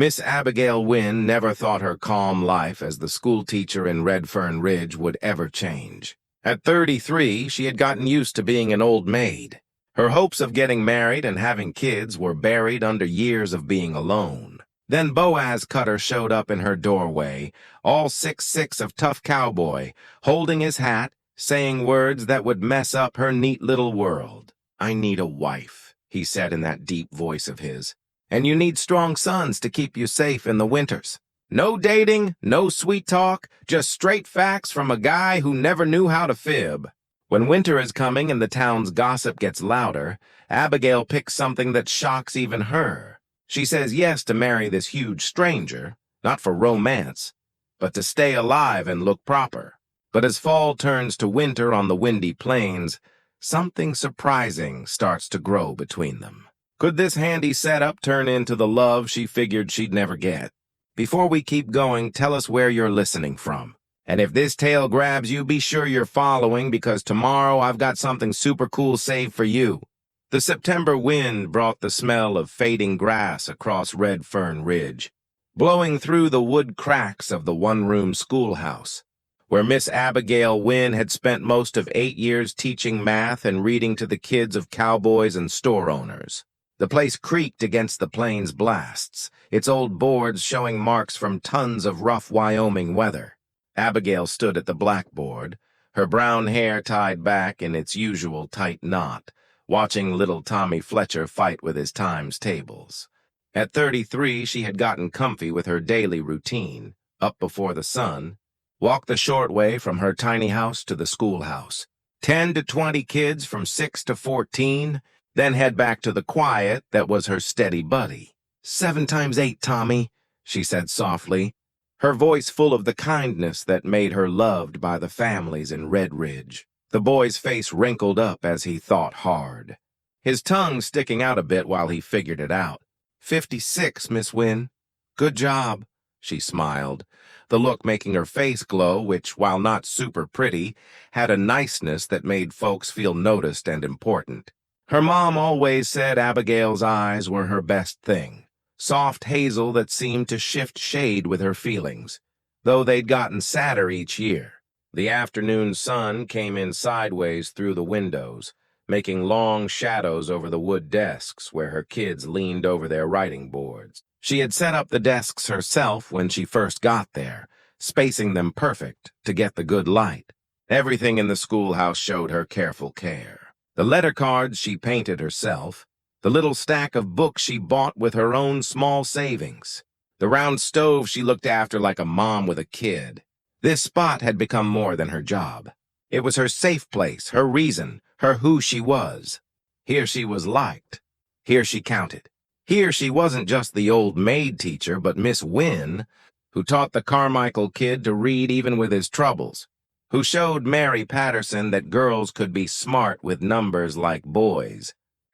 Miss Abigail Wynne never thought her calm life as the schoolteacher in Redfern Ridge would ever change. At 33, she had gotten used to being an old maid. Her hopes of getting married and having kids were buried under years of being alone. Then Boaz Cutter showed up in her doorway, all 6'6" of tough cowboy, holding his hat, saying words that would mess up her neat little world. "I need a wife," he said in that deep voice of his. "And you need strong sons to keep you safe in the winters. No dating, no sweet talk, just straight facts from a guy who never knew how to fib." When winter is coming and the town's gossip gets louder, Abigail picks something that shocks even her. She says yes to marry this huge stranger, not for romance, but to stay alive and look proper. But as fall turns to winter on the windy plains, something surprising starts to grow between them. Could this handy setup turn into the love she figured she'd never get? Before we keep going, tell us where you're listening from. And if this tale grabs you, be sure you're following, because tomorrow I've got something super cool saved for you. The September wind brought the smell of fading grass across Redfern Ridge, blowing through the wood cracks of the one-room schoolhouse, where Miss Abigail Wynne had spent most of 8 years teaching math and reading to the kids of cowboys and store owners. The place creaked against the plains blasts, its old boards showing marks from tons of rough Wyoming weather. Abigail stood at the blackboard, her brown hair tied back in its usual tight knot, watching little Tommy Fletcher fight with his times tables. At 33, she had gotten comfy with her daily routine: up before the sun, walk the short way from her tiny house to the schoolhouse, 10 to 20 kids from 6 to 14, then head back to the quiet that was her steady buddy. 7 times 8, Tommy," she said softly, her voice full of the kindness that made her loved by the families in Red Ridge. The boy's face wrinkled up as he thought hard, his tongue sticking out a bit while he figured it out. 56, Miss Wynne." "Good job," she smiled, the look making her face glow, which, while not super pretty, had a niceness that made folks feel noticed and important. Her mom always said Abigail's eyes were her best thing, soft hazel that seemed to shift shade with her feelings, though they'd gotten sadder each year. The afternoon sun came in sideways through the windows, making long shadows over the wood desks where her kids leaned over their writing boards. She had set up the desks herself when she first got there, spacing them perfect to get the good light. Everything in the schoolhouse showed her careful care. The letter cards she painted herself, the little stack of books she bought with her own small savings, the round stove she looked after like a mom with a kid. This spot had become more than her job. It was her safe place, her reason, her who she was. Here she was liked. Here she counted. Here she wasn't just the old maid teacher, but Miss Wynne, who taught the Carmichael kid to read even with his troubles, who showed Mary Patterson that girls could be smart with numbers like boys,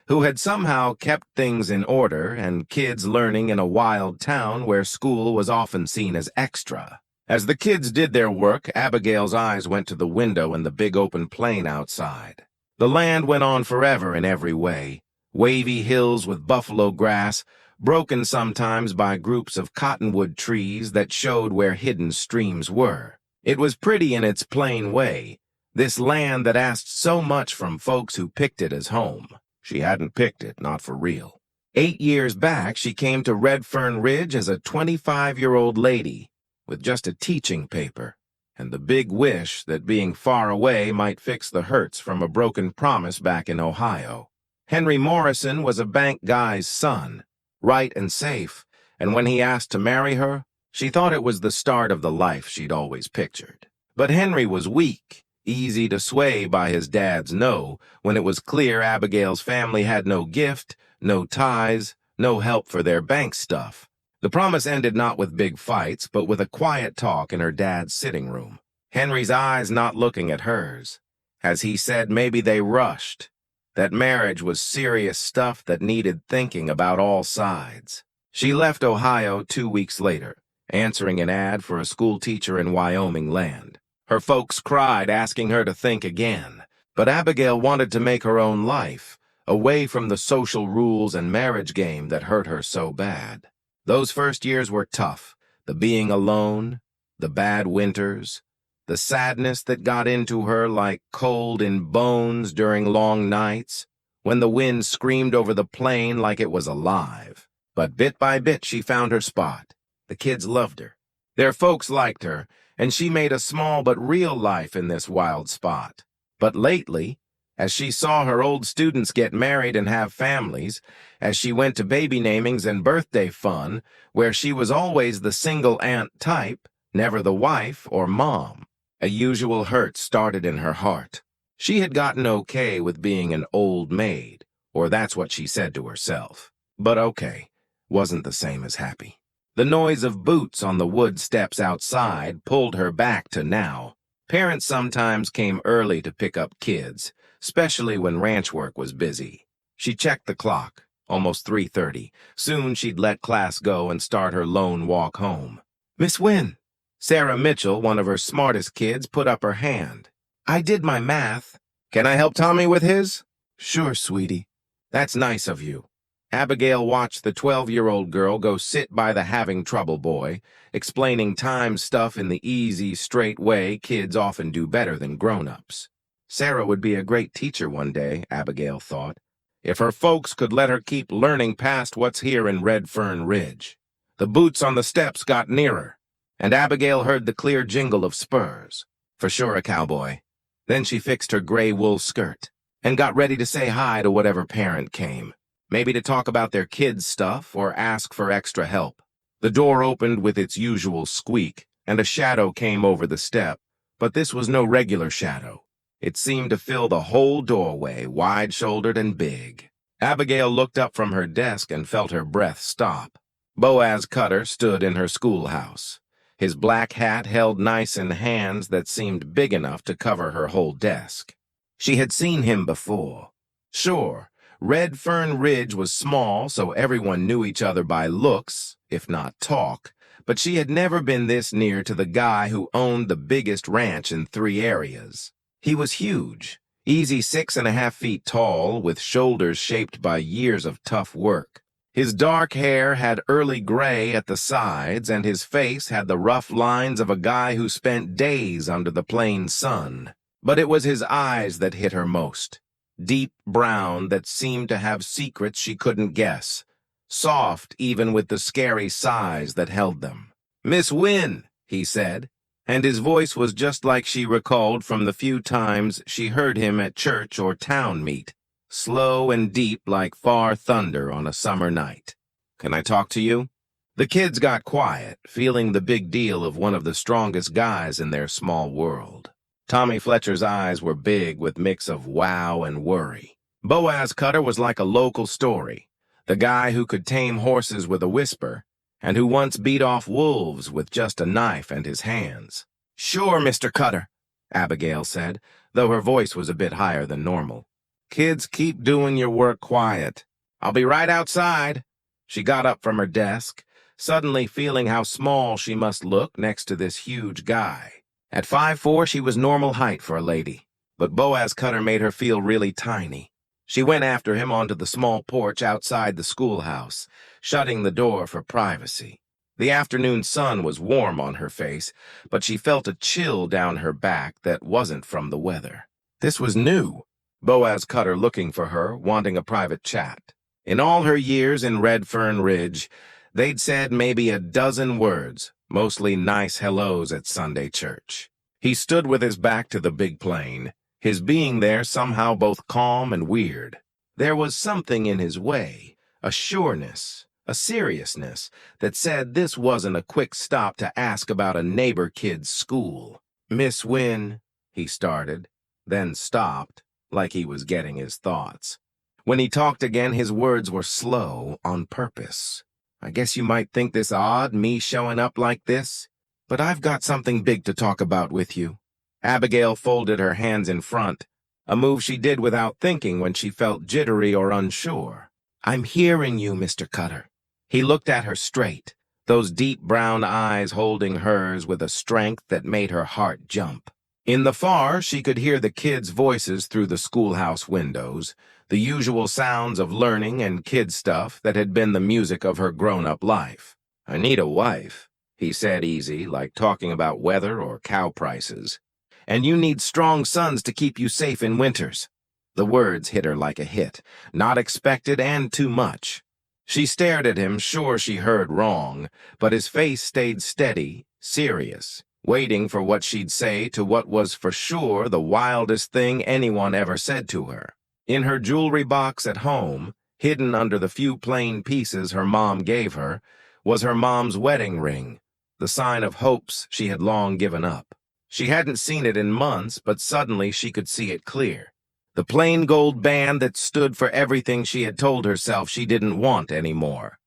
who had somehow kept things in order and kids learning in a wild town where school was often seen as extra. As the kids did their work, Abigail's eyes went to the window and the big open plain outside. The land went on forever in every way, wavy hills with buffalo grass, broken sometimes by groups of cottonwood trees that showed where hidden streams were. It was pretty in its plain way, this land that asked so much from folks who picked it as home. She hadn't picked it, not for real. 8 years back, she came to Redfern Ridge as a 25-year-old lady, with just a teaching paper, and the big wish that being far away might fix the hurts from a broken promise back in Ohio. Henry Morrison was a bank guy's son, right and safe, and when he asked to marry her, she thought it was the start of the life she'd always pictured. But Henry was weak, easy to sway by his dad's no, when it was clear Abigail's family had no gift, no ties, no help for their bank stuff. The promise ended not with big fights, but with a quiet talk in her dad's sitting room, Henry's eyes not looking at hers. As he said, maybe they rushed, that marriage was serious stuff that needed thinking about all sides. She left Ohio 2 weeks later, answering an ad for a schoolteacher in Wyoming land. Her folks cried, asking her to think again, but Abigail wanted to make her own life, away from the social rules and marriage game that hurt her so bad. Those first years were tough. The being alone, the bad winters, the sadness that got into her like cold in bones during long nights, when the wind screamed over the plain like it was alive. But bit by bit she found her spot. The kids loved her. Their folks liked her, and she made a small but real life in this wild spot. But lately, as she saw her old students get married and have families, as she went to baby namings and birthday fun, where she was always the single aunt type, never the wife or mom, a usual hurt started in her heart. She had gotten okay with being an old maid, or that's what she said to herself. But okay wasn't the same as happy. The noise of boots on the wood steps outside pulled her back to now. Parents sometimes came early to pick up kids, especially when ranch work was busy. She checked the clock, almost 3:30. Soon she'd let class go and start her lone walk home. "Miss Wynne." Sarah Mitchell, one of her smartest kids, put up her hand. "I did my math. Can I help Tommy with his?" "Sure, sweetie." "That's nice of you." Abigail watched the 12-year-old girl go sit by the having trouble boy, explaining time stuff in the easy, straight way kids often do better than grown-ups. Sarah would be a great teacher one day, Abigail thought, if her folks could let her keep learning past what's here in Red Fern Ridge. The boots on the steps got nearer, and Abigail heard the clear jingle of spurs. For sure a cowboy. Then she fixed her gray wool skirt and got ready to say hi to whatever parent came. Maybe to talk about their kids' stuff or ask for extra help. The door opened with its usual squeak, and a shadow came over the step, but this was no regular shadow. It seemed to fill the whole doorway, wide-shouldered and big. Abigail looked up from her desk and felt her breath stop. Boaz Cutter stood in her schoolhouse. His black hat held nice in hands that seemed big enough to cover her whole desk. She had seen him before. Sure, Red Fern Ridge was small, so everyone knew each other by looks, if not talk, but she had never been this near to the guy who owned the biggest ranch in 3 areas. He was huge, easy 6.5 feet tall, with shoulders shaped by years of tough work. His dark hair had early gray at the sides, and his face had the rough lines of a guy who spent days under the plain sun. But it was his eyes that hit her most. Deep brown that seemed to have secrets she couldn't guess. Soft even with the scary size that held them. "Miss Wynne," he said, and his voice was just like she recalled from the few times she heard him at church or town meet, slow and deep like far thunder on a summer night. "Can I talk to you?" The kids got quiet, feeling the big deal of one of the strongest guys in their small world. Tommy Fletcher's eyes were big with mix of wow and worry. Boaz Cutter was like a local story, the guy who could tame horses with a whisper, and who once beat off wolves with just a knife and his hands. "Sure, Mr. Cutter," Abigail said, though her voice was a bit higher than normal. "Kids, keep doing your work quiet. I'll be right outside." She got up from her desk, suddenly feeling how small she must look next to this huge guy. At 5'4", she was normal height for a lady, but Boaz Cutter made her feel really tiny. She went after him onto the small porch outside the schoolhouse, shutting the door for privacy. The afternoon sun was warm on her face, but she felt a chill down her back that wasn't from the weather. This was new. Boaz Cutter looking for her, wanting a private chat. In all her years in Red Fern Ridge, they'd said maybe a dozen words, mostly nice hellos at Sunday church. He stood with his back to the big plain, his being there somehow both calm and weird. There was something in his way, a sureness, a seriousness, that said this wasn't a quick stop to ask about a neighbor kid's school. "Miss Wynne," he started, then stopped, like he was getting his thoughts. When he talked again, his words were slow on purpose. "I guess you might think this odd, me showing up like this, but I've got something big to talk about with you." Abigail folded her hands in front, a move she did without thinking when she felt jittery or unsure. "I'm hearing you, Mr. Cutter." He looked at her straight, those deep brown eyes holding hers with a strength that made her heart jump. In the far, she could hear the kids' voices through the schoolhouse windows, the usual sounds of learning and kid stuff that had been the music of her grown-up life. I need a wife, he said easy, like talking about weather or cow prices. And you need strong sons to keep you safe in winters. The words hit her like a hit, not expected and too much. She stared at him, sure she heard wrong, but his face stayed steady, serious, waiting for what she'd say to what was for sure the wildest thing anyone ever said to her. In her jewelry box at home, hidden under the few plain pieces her mom gave her, was her mom's wedding ring, the sign of hopes she had long given up. She hadn't seen it in months, but suddenly she could see it clear. The plain gold band that stood for everything she had told herself she didn't want anymore.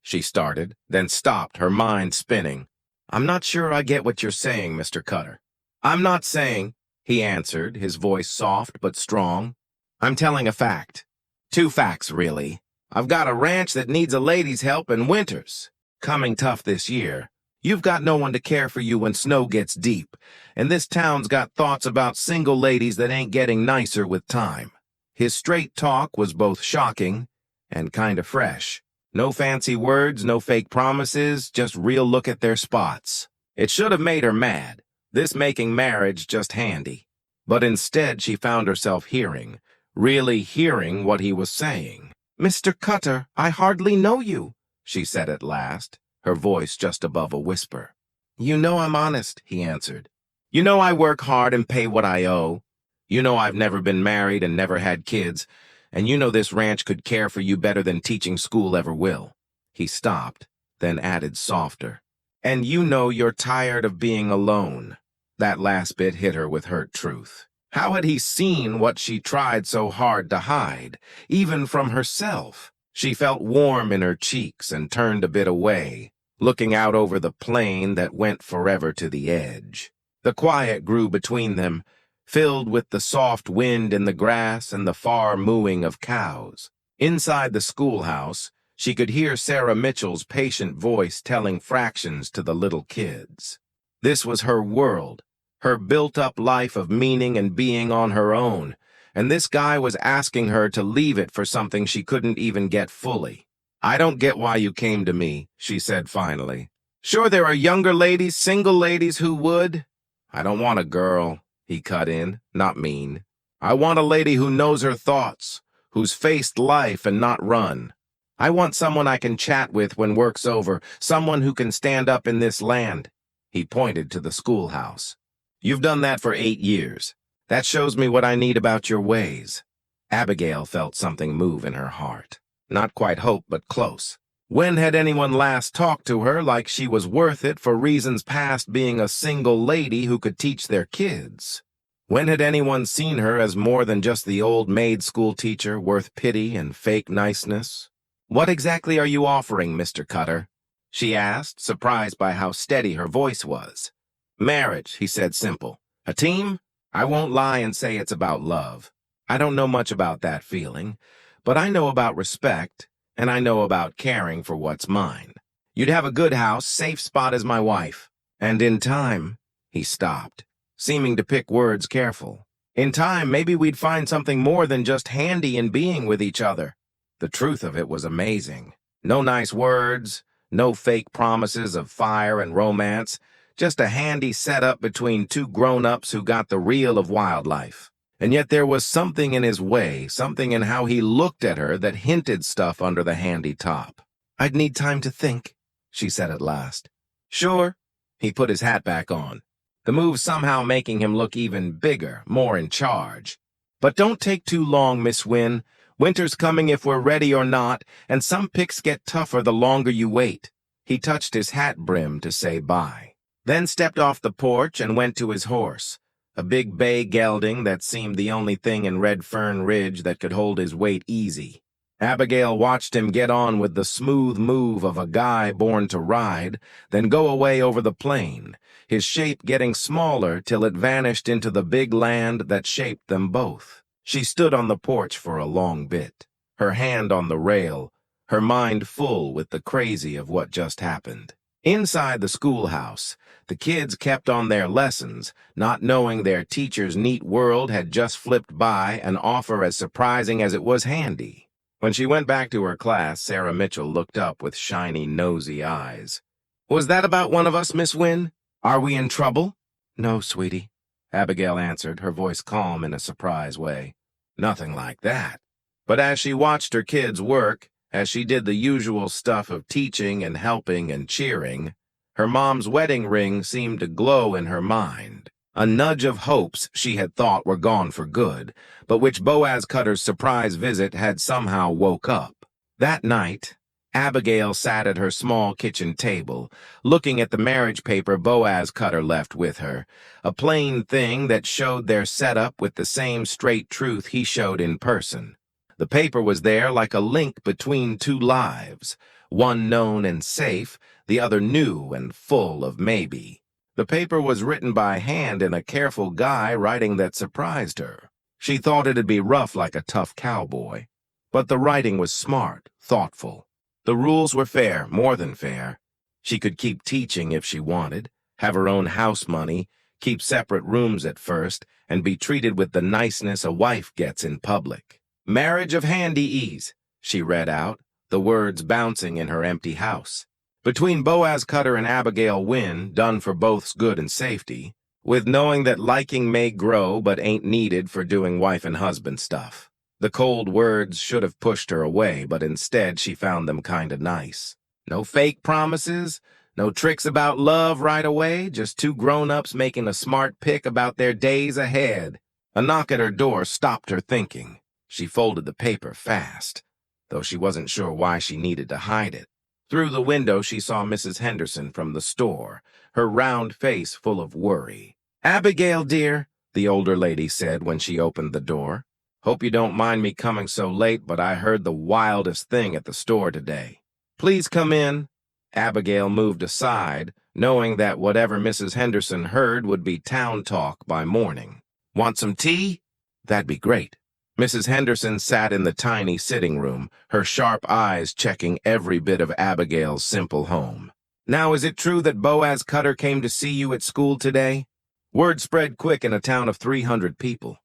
She started, then stopped, her mind spinning. I'm not sure I get what you're saying, Mr. Cutter. I'm not saying, he answered, his voice soft but strong. I'm telling a fact. Two facts, really. I've got a ranch that needs a lady's help in winters. Coming tough this year. You've got no one to care for you when snow gets deep, and this town's got thoughts about single ladies that ain't getting nicer with time. His straight talk was both shocking and kinda fresh. No fancy words, no fake promises, just real look at their spots. It should have made her mad, this making marriage just handy. But instead she found herself hearing, really hearing what he was saying. Mr. Cutter, I hardly know you, she said at last, her voice just above a whisper. You know I'm honest, he answered. You know I work hard and pay what I owe. You know I've never been married and never had kids, and you know this ranch could care for you better than teaching school ever will. He stopped, then added softer. And you know you're tired of being alone. That last bit hit her with hurt truth. How had he seen what she tried so hard to hide, even from herself? She felt warm in her cheeks and turned a bit away, looking out over the plain that went forever to the edge. The quiet grew between them, filled with the soft wind in the grass and the far mooing of cows. Inside the schoolhouse, she could hear Sarah Mitchell's patient voice telling fractions to the little kids. This was her world, her built-up life of meaning and being on her own, and this guy was asking her to leave it for something she couldn't even get fully. I don't get why you came to me, she said finally. Sure, there are younger ladies, single ladies who would. I don't want a girl, he cut in, not mean. I want a lady who knows her thoughts, who's faced life and not run. I want someone I can chat with when work's over, someone who can stand up in this land. He pointed to the schoolhouse. You've done that for 8 years. That shows me what I need about your ways. Abigail felt something move in her heart. Not quite hope, but close. When had anyone last talked to her like she was worth it for reasons past being a single lady who could teach their kids? When had anyone seen her as more than just the old maid schoolteacher worth pity and fake niceness? What exactly are you offering, Mr. Cutter? She asked, surprised by how steady her voice was. Marriage, he said simple. A team? I won't lie and say it's about love. I don't know much about that feeling, but I know about respect, and I know about caring for what's mine. You'd have a good house, safe spot as my wife. And in time, he stopped, seeming to pick words careful. In time, maybe we'd find something more than just handy in being with each other. The truth of it was amazing. No nice words, no fake promises of fire and romance, just a handy setup between two grown-ups who got the real of wildlife. And yet there was something in his way, something in how he looked at her that hinted stuff under the handy top. I'd need time to think, she said at last. Sure. He put his hat back on, the move somehow making him look even bigger, more in charge. But don't take too long, Miss Wynne. Winter's coming if we're ready or not, and some picks get tougher the longer you wait. He touched his hat brim to say bye, then stepped off the porch and went to his horse, a big bay gelding that seemed the only thing in Red Fern Ridge that could hold his weight easy. Abigail watched him get on with the smooth move of a guy born to ride, then go away over the plain, his shape getting smaller till it vanished into the big land that shaped them both. She stood on the porch for a long bit, her hand on the rail, her mind full with the crazy of what just happened. Inside the schoolhouse, the kids kept on their lessons, not knowing their teacher's neat world had just flipped by an offer as surprising as it was handy. When she went back to her class, Sarah Mitchell looked up with shiny, nosy eyes. "Was that about one of us, Miss Wynne? Are we in trouble?" "No, sweetie," Abigail answered, her voice calm in a surprised way. "Nothing like that." But as she watched her kids work, as she did the usual stuff of teaching and helping and cheering, her mom's wedding ring seemed to glow in her mind. A nudge of hopes she had thought were gone for good, but which Boaz Cutter's surprise visit had somehow woke up. That night, Abigail sat at her small kitchen table, looking at the marriage paper Boaz Cutter left with her, a plain thing that showed their setup with the same straight truth he showed in person. The paper was there like a link between two lives, one known and safe, the other new and full of maybe. The paper was written by hand in a careful guy writing that surprised her. She thought it'd be rough like a tough cowboy. But the writing was smart, thoughtful. The rules were fair, more than fair. She could keep teaching if she wanted, have her own house money, keep separate rooms at first, and be treated with the niceness a wife gets in public. "Marriage of handy ease," she read out, the words bouncing in her empty house. Between Boaz Cutter and Abigail Wynne, done for both's good and safety, with knowing that liking may grow but ain't needed for doing wife and husband stuff. The cold words should have pushed her away, but instead she found them kinda nice. No fake promises, no tricks about love right away, just two grown-ups making a smart pick about their days ahead. A knock at her door stopped her thinking. She folded the paper fast, though she wasn't sure why she needed to hide it. Through the window, she saw Mrs. Henderson from the store, her round face full of worry. "Abigail, dear," the older lady said when she opened the door. "Hope you don't mind me coming so late, but I heard the wildest thing at the store today." "Please come in." Abigail moved aside, knowing that whatever Mrs. Henderson heard would be town talk by morning. "Want some tea?" "That'd be great." Mrs. Henderson sat in the tiny sitting room, her sharp eyes checking every bit of Abigail's simple home. "Now, is it true that Boaz Cutter came to see you at school today?" Word spread quick in a town of 300 people.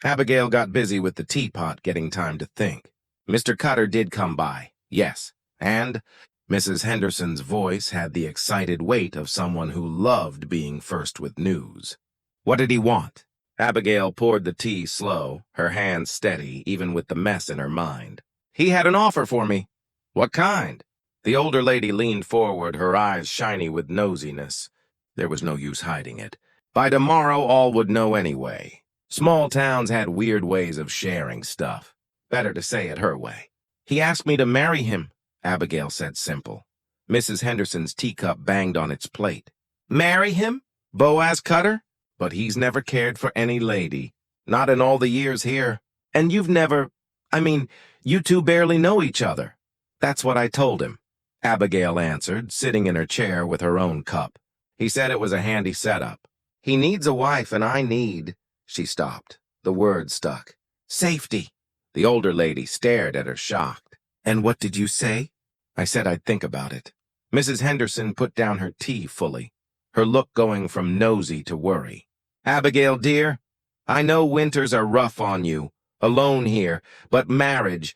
Abigail got busy with the teapot, getting time to think. "Mr. Cutter did come by, yes, and—" Mrs. Henderson's voice had the excited weight of someone who loved being first with news. "What did he want?" Abigail poured the tea slow, her hands steady, even with the mess in her mind. "He had an offer for me." "What kind?" The older lady leaned forward, her eyes shiny with nosiness. There was no use hiding it. By tomorrow, all would know anyway. Small towns had weird ways of sharing stuff. Better to say it her way. "He asked me to marry him," Abigail said simple. Mrs. Henderson's teacup banged on its plate. "Marry him? Boaz Cutter? But he's never cared for any lady. Not in all the years here. And you've never... you two barely know each other." "That's what I told him," Abigail answered, sitting in her chair with her own cup. "He said it was a handy setup. He needs a wife, and I need..." She stopped. The word stuck. "Safety." The older lady stared at her shocked. "And what did you say?" "I said I'd think about it." Mrs. Henderson put down her tea fully, her look going from nosy to worry. "Abigail, dear, I know winters are rough on you, alone here, but marriage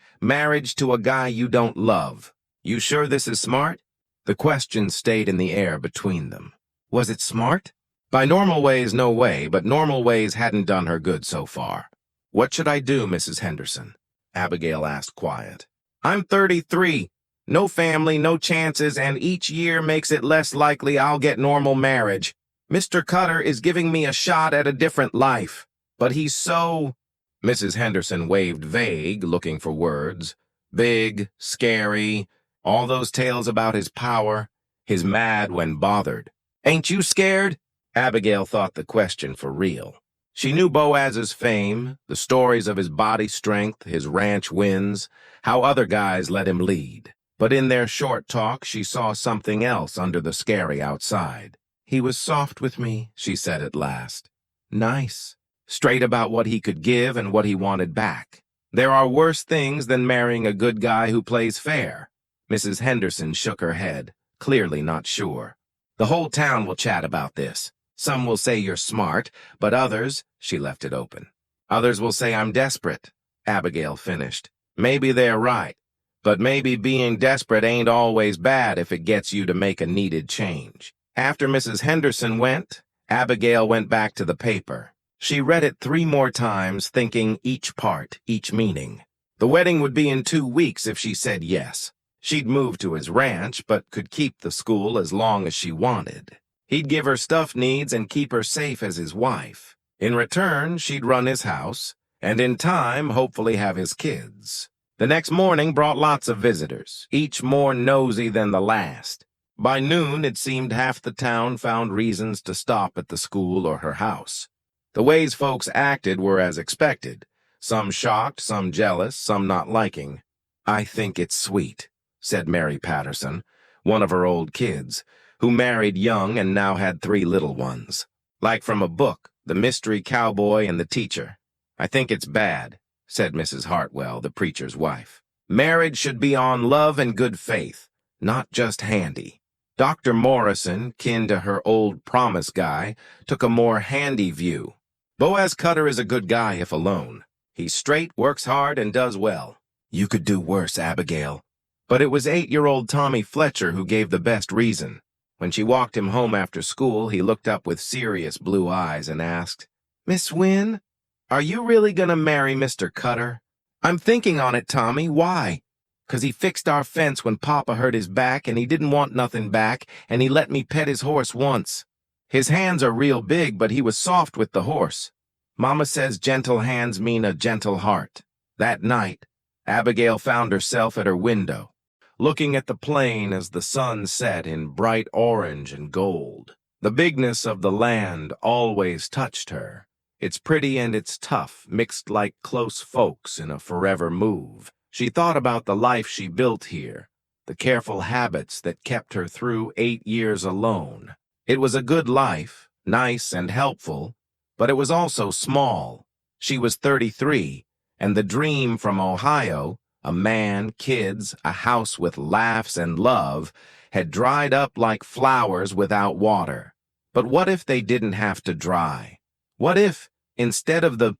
to a guy you don't love. You sure this is smart?" The question stayed in the air between them. Was it smart? By normal ways, no way, but normal ways hadn't done her good so far. "What should I do, Mrs. Henderson?" Abigail asked quiet. "I'm 33. No family, no chances, and each year makes it less likely I'll get normal marriage. Mr. Cutter is giving me a shot at a different life, but he's so..." Mrs. Henderson waved vague, looking for words. Big, scary, all those tales about his power, his mad when bothered. "Ain't you scared?" Abigail thought the question for real. She knew Boaz's fame, the stories of his body strength, his ranch wins, how other guys let him lead. But in their short talk, she saw something else under the scary outside. "He was soft with me," she said at last. "Nice. Straight about what he could give and what he wanted back. There are worse things than marrying a good guy who plays fair." Mrs. Henderson shook her head, clearly not sure. "The whole town will chat about this. Some will say you're smart, but others," she left it open. "Others will say I'm desperate," Abigail finished. Maybe they're right, but maybe being desperate ain't always bad if it gets you to make a needed change. After Mrs. Henderson went, Abigail went back to the paper. She read it 3 more times, thinking each part, each meaning. The wedding would be in 2 weeks if she said yes. She'd move to his ranch, but could keep the school as long as she wanted. He'd give her stuff needs and keep her safe as his wife. In return, she'd run his house, and in time, hopefully have his kids. The next morning brought lots of visitors, each more nosy than the last. By noon, it seemed half the town found reasons to stop at the school or her house. The ways folks acted were as expected. Some shocked, some jealous, some not liking. "I think it's sweet," said Mary Patterson, one of her old kids, who married young and now had 3 little ones. "Like from a book, The Mystery Cowboy and the Teacher." "I think it's bad," said Mrs. Hartwell, the preacher's wife. "Marriage should be on love and good faith, not just handy." Dr. Morrison, kin to her old promise guy, took a more handy view. "Boaz Cutter is a good guy if alone. He's straight, works hard, and does well." "You could do worse, Abigail." But it was 8-year-old Tommy Fletcher who gave the best reason. When she walked him home after school, he looked up with serious blue eyes and asked, "Miss Wynne, are you really gonna marry Mr. Cutter?" "I'm thinking on it, Tommy. Why?" "'Cause he fixed our fence when Papa hurt his back, and he didn't want nothing back, and he let me pet his horse once. His hands are real big, but he was soft with the horse. Mama says gentle hands mean a gentle heart." That night, Abigail found herself at her window, looking at the plain as the sun set in bright orange and gold. The bigness of the land always touched her. It's pretty and it's tough, mixed like close folks in a forever move. She thought about the life she built here, the careful habits that kept her through 8 years alone. It was a good life, nice and helpful, but it was also small. She was 33, and the dream from Ohio, a man, kids, a house with laughs and love, had dried up like flowers without water. But what if they didn't have to dry? What if, instead of the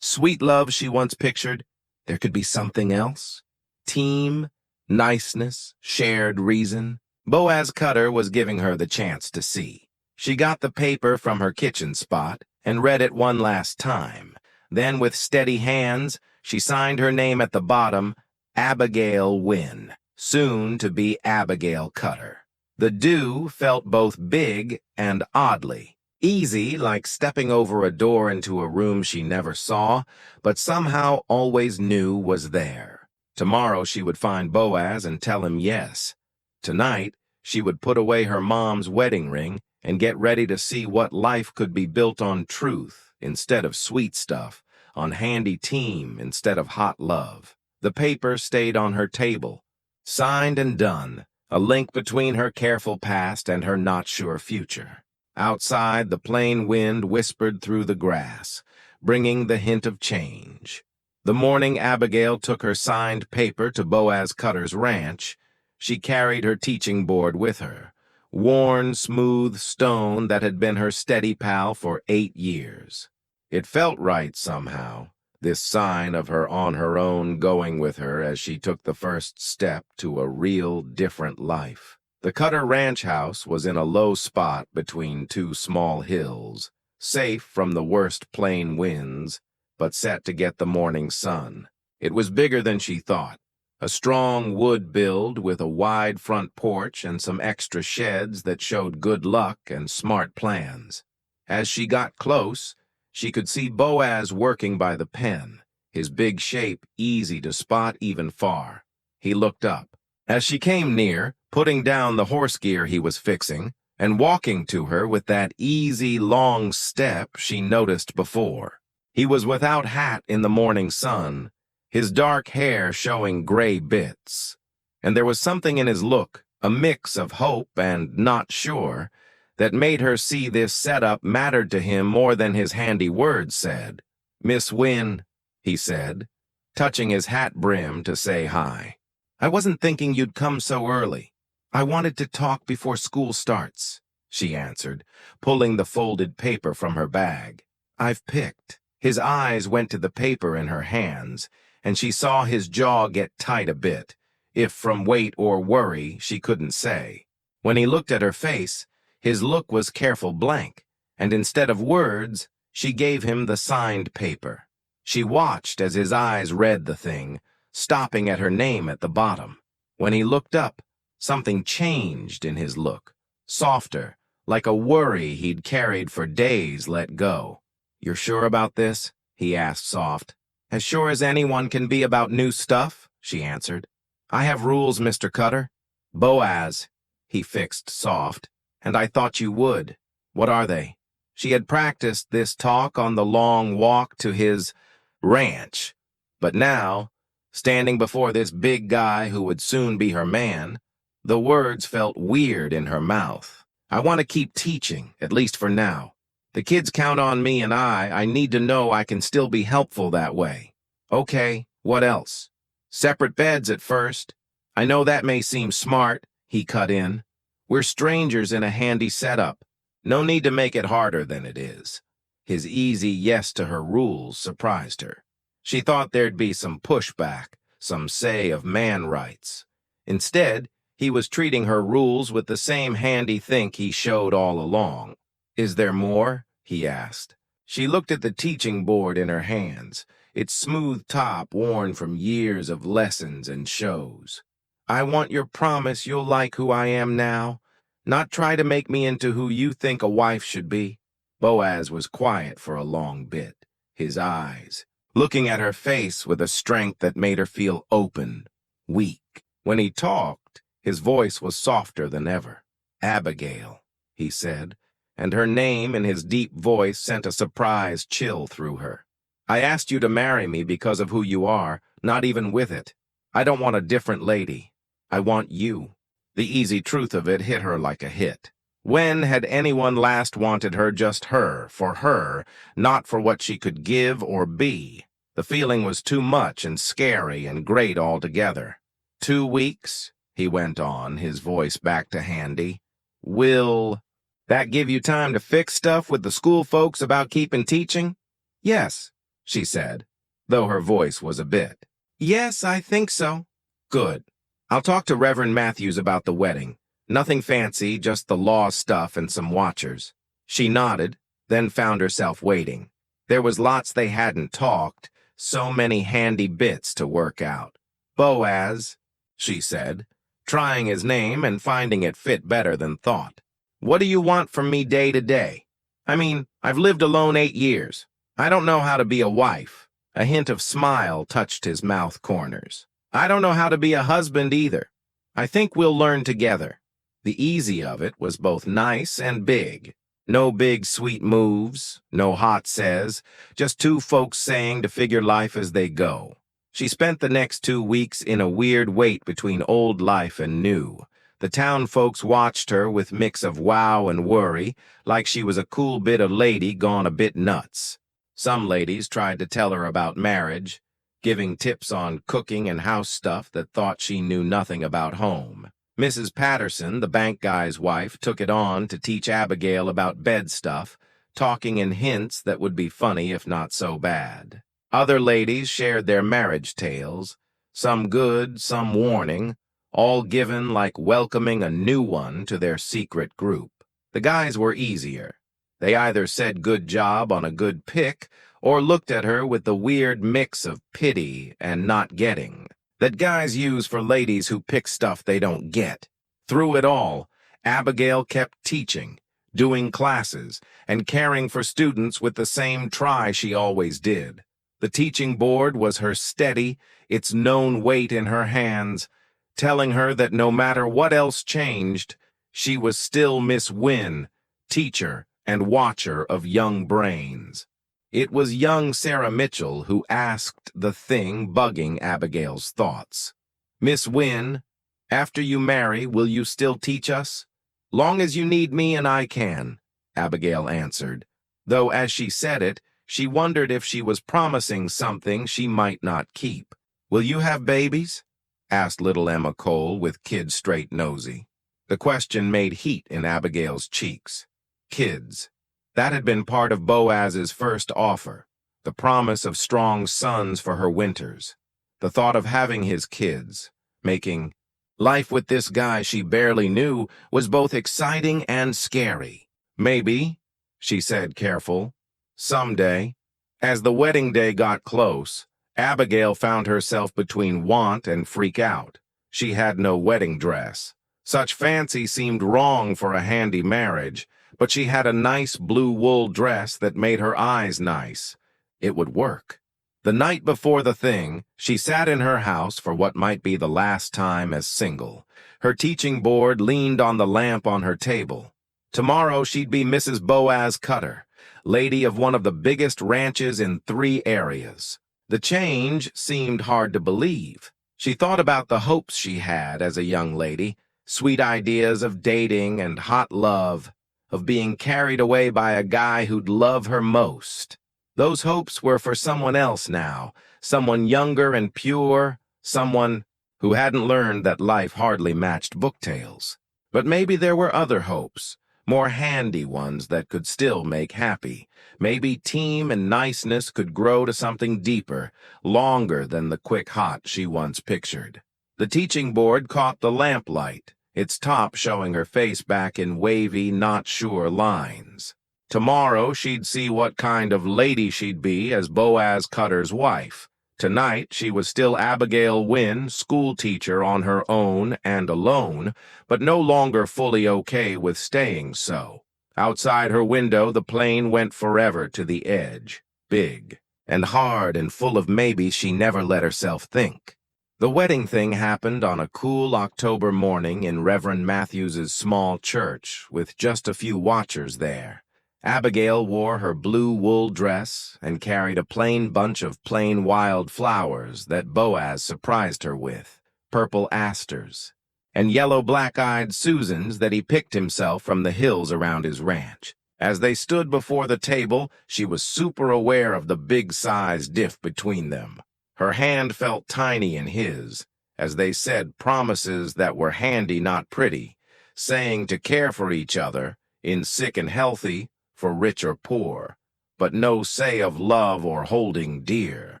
sweet love she once pictured, there could be something else? Team, niceness, shared reason. Boaz Cutter was giving her the chance to see. She got the paper from her kitchen spot and read it one last time. Then, with steady hands, she signed her name at the bottom, Abigail Wynne, soon to be Abigail Cutter. The do felt both big and oddly easy, like stepping over a door into a room she never saw, but somehow always knew was there. Tomorrow she would find Boaz and tell him yes. Tonight, she would put away her mom's wedding ring and get ready to see what life could be built on truth instead of sweet stuff, on handy team instead of hot love. The paper stayed on her table, signed and done, a link between her careful past and her not-sure future. Outside, the plain wind whispered through the grass, bringing the hint of change. The morning Abigail took her signed paper to Boaz Cutter's ranch, she carried her teaching board with her, worn, smooth stone that had been her steady pal for 8 years. It felt right somehow, this sign of her on her own going with her as she took the first step to a real different life. The Cutter ranch house was in a low spot between 2 small hills, safe from the worst plain winds, but set to get the morning sun. It was bigger than she thought. A strong wood build with a wide front porch and some extra sheds that showed good luck and smart plans. As she got close, she could see Boaz working by the pen, his big shape easy to spot even far. He looked up. As she came near, putting down the horse gear he was fixing, and walking to her with that easy, long step she noticed before. He was without hat in the morning sun, his dark hair showing gray bits. And there was something in his look, a mix of hope and not sure, that made her see this setup mattered to him more than his handy words said. "Miss Wynne," he said, touching his hat brim to say hi. "I wasn't thinking you'd come so early. I wanted to talk before school starts," she answered, pulling the folded paper from her bag. "I've picked." His eyes went to the paper in her hands, and she saw his jaw get tight a bit, if from weight or worry she couldn't say. When he looked at her face, his look was careful blank, and instead of words, she gave him the signed paper. She watched as his eyes read the thing, stopping at her name at the bottom. When he looked up, something changed in his look, softer, like a worry he'd carried for days let go. "You're sure about this?" he asked soft. "As sure as anyone can be about new stuff," she answered. "I have rules, Mr. Cutter." "Boaz," he fixed soft, "and I thought you would." "What are they?" She had practiced this talk on the long walk to his ranch, but now, standing before this big guy who would soon be her man, the words felt weird in her mouth. "I want to keep teaching, at least for now. The kids count on me, and I need to know I can still be helpful that way." "Okay, what else?" "Separate beds at first. I know that may seem smart," he cut in. "We're strangers in a handy setup. No need to make it harder than it is." His easy yes to her rules surprised her. She thought there'd be some pushback, some say of man rights. Instead, he was treating her rules with the same handy think he showed all along. "Is there more?" he asked. She looked at the teaching board in her hands, its smooth top worn from years of lessons and shows. "I want your promise you'll like who I am now, not try to make me into who you think a wife should be." Boaz was quiet for a long bit, his eyes looking at her face with a strength that made her feel open, weak. When he talked, his voice was softer than ever. "Abigail," he said, and her name in his deep voice sent a surprise chill through her. "I asked you to marry me because of who you are, not even with it. I don't want a different lady. I want you." The easy truth of it hit her like a hit. When had anyone last wanted her just for her, not for what she could give or be? The feeling was too much and scary and great altogether. 2 weeks, he went on, his voice back to Handy. "Will that give you time to fix stuff with the school folks about keeping teaching?" "Yes," she said, though her voice was a bit. "Yes, I think so." "Good. I'll talk to Reverend Matthews about the wedding. Nothing fancy, just the law stuff and some watchers." She nodded, then found herself waiting. There was lots they hadn't talked, so many handy bits to work out. "Boaz," she said, trying his name and finding it fit better than thought. "What do you want from me day to day? I mean, I've lived alone 8 years. I don't know how to be a wife." A hint of smile touched his mouth corners. "I don't know how to be a husband either. I think we'll learn together." The easy of it was both nice and big. No big sweet moves, no hot says, just two folks saying to figure life as they go. She spent the next 2 weeks in a weird wait between old life and new. The town folks watched her with mix of wow and worry, like she was a cool bit of lady gone a bit nuts. Some ladies tried to tell her about marriage, giving tips on cooking and house stuff that thought she knew nothing about home. Mrs. Patterson, the bank guy's wife, took it on to teach Abigail about bed stuff, talking in hints that would be funny if not so bad. Other ladies shared their marriage tales, some good, some warning, all given like welcoming a new one to their secret group. The guys were easier. They either said good job on a good pick or looked at her with the weird mix of pity and not getting that guys use for ladies who pick stuff they don't get. Through it all, Abigail kept teaching, doing classes, and caring for students with the same try she always did. The teaching board was her steady, its known weight in her hands, telling her that no matter what else changed, she was still Miss Wynne, teacher and watcher of young brains. It was young Sarah Mitchell who asked the thing bugging Abigail's thoughts. "Miss Wynne, after you marry, will you still teach us?" "Long as you need me and I can," Abigail answered, though as she said it, she wondered if she was promising something she might not keep. "Will you have babies?" asked little Emma Cole with kid straight nosy. The question made heat in Abigail's cheeks. Kids. That had been part of Boaz's first offer, the promise of strong sons for her winters. The thought of having his kids, making life with this guy she barely knew, was both exciting and scary. Maybe, she said, careful, someday. As the wedding day got close, Abigail found herself between want and freak out. She had no wedding dress. Such fancy seemed wrong for a handy marriage, but she had a nice blue wool dress that made her eyes nice. It would work. The night before the thing, she sat in her house for what might be the last time as single. Her teaching board leaned on the lamp on her table. Tomorrow she'd be Mrs. Boaz Cutter, lady of one of the biggest ranches in 3 areas. The change seemed hard to believe. She thought about the hopes she had as a young lady, sweet ideas of dating and hot love, of being carried away by a guy who'd love her most. Those hopes were for someone else now, someone younger and pure, someone who hadn't learned that life hardly matched book tales. But maybe there were other hopes, more handy ones that could still make happy. Maybe team and niceness could grow to something deeper, longer than the quick hot she once pictured. The teaching board caught the lamplight, its top showing her face back in wavy, not sure lines. Tomorrow she'd see what kind of lady she'd be as Boaz Cutter's wife. Tonight she was still Abigail Wynne, schoolteacher on her own and alone, but no longer fully okay with staying so. Outside her window the plane went forever to the edge, big and hard and full of maybes she never let herself think. The wedding thing happened on a cool October morning in Reverend Matthews's small church, with just a few watchers there. Abigail wore her blue wool dress and carried a plain bunch of plain wild flowers that Boaz surprised her with, purple asters, and yellow black-eyed Susans that he picked himself from the hills around his ranch. As they stood before the table, she was super aware of the big size diff between them. Her hand felt tiny in his, as they said promises that were handy, not pretty, saying to care for each other, in sick and healthy, for rich or poor, but no say of love or holding dear.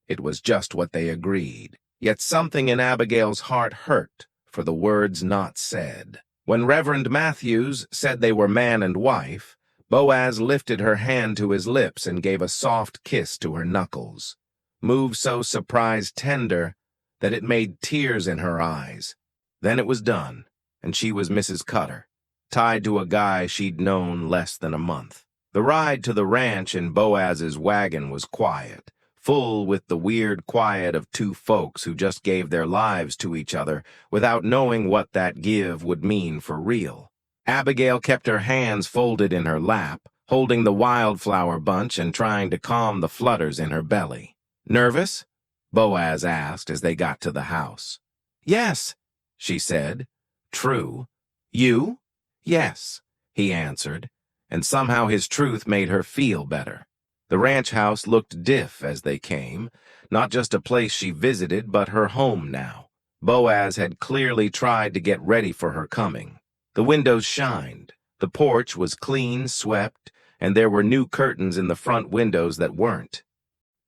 It was just what they agreed. Yet something in Abigail's heart hurt for the words not said. When Reverend Matthews said they were man and wife, Boaz lifted her hand to his lips and gave a soft kiss to her knuckles, move so surprised tender that it made tears in her eyes. Then it was done, and she was Mrs. Cutter, tied to a guy she'd known less than a month. The ride to the ranch in Boaz's wagon was quiet, full with the weird quiet of 2 folks who just gave their lives to each other without knowing what that give would mean for real. Abigail kept her hands folded in her lap, holding the wildflower bunch and trying to calm the flutters in her belly. "Nervous?" Boaz asked as they got to the house. "Yes," she said. "True. You?" "Yes," he answered, and somehow his truth made her feel better. The ranch house looked diff as they came, not just a place she visited, but her home now. Boaz had clearly tried to get ready for her coming. The windows shined, the porch was clean swept, and there were new curtains in the front windows that weren't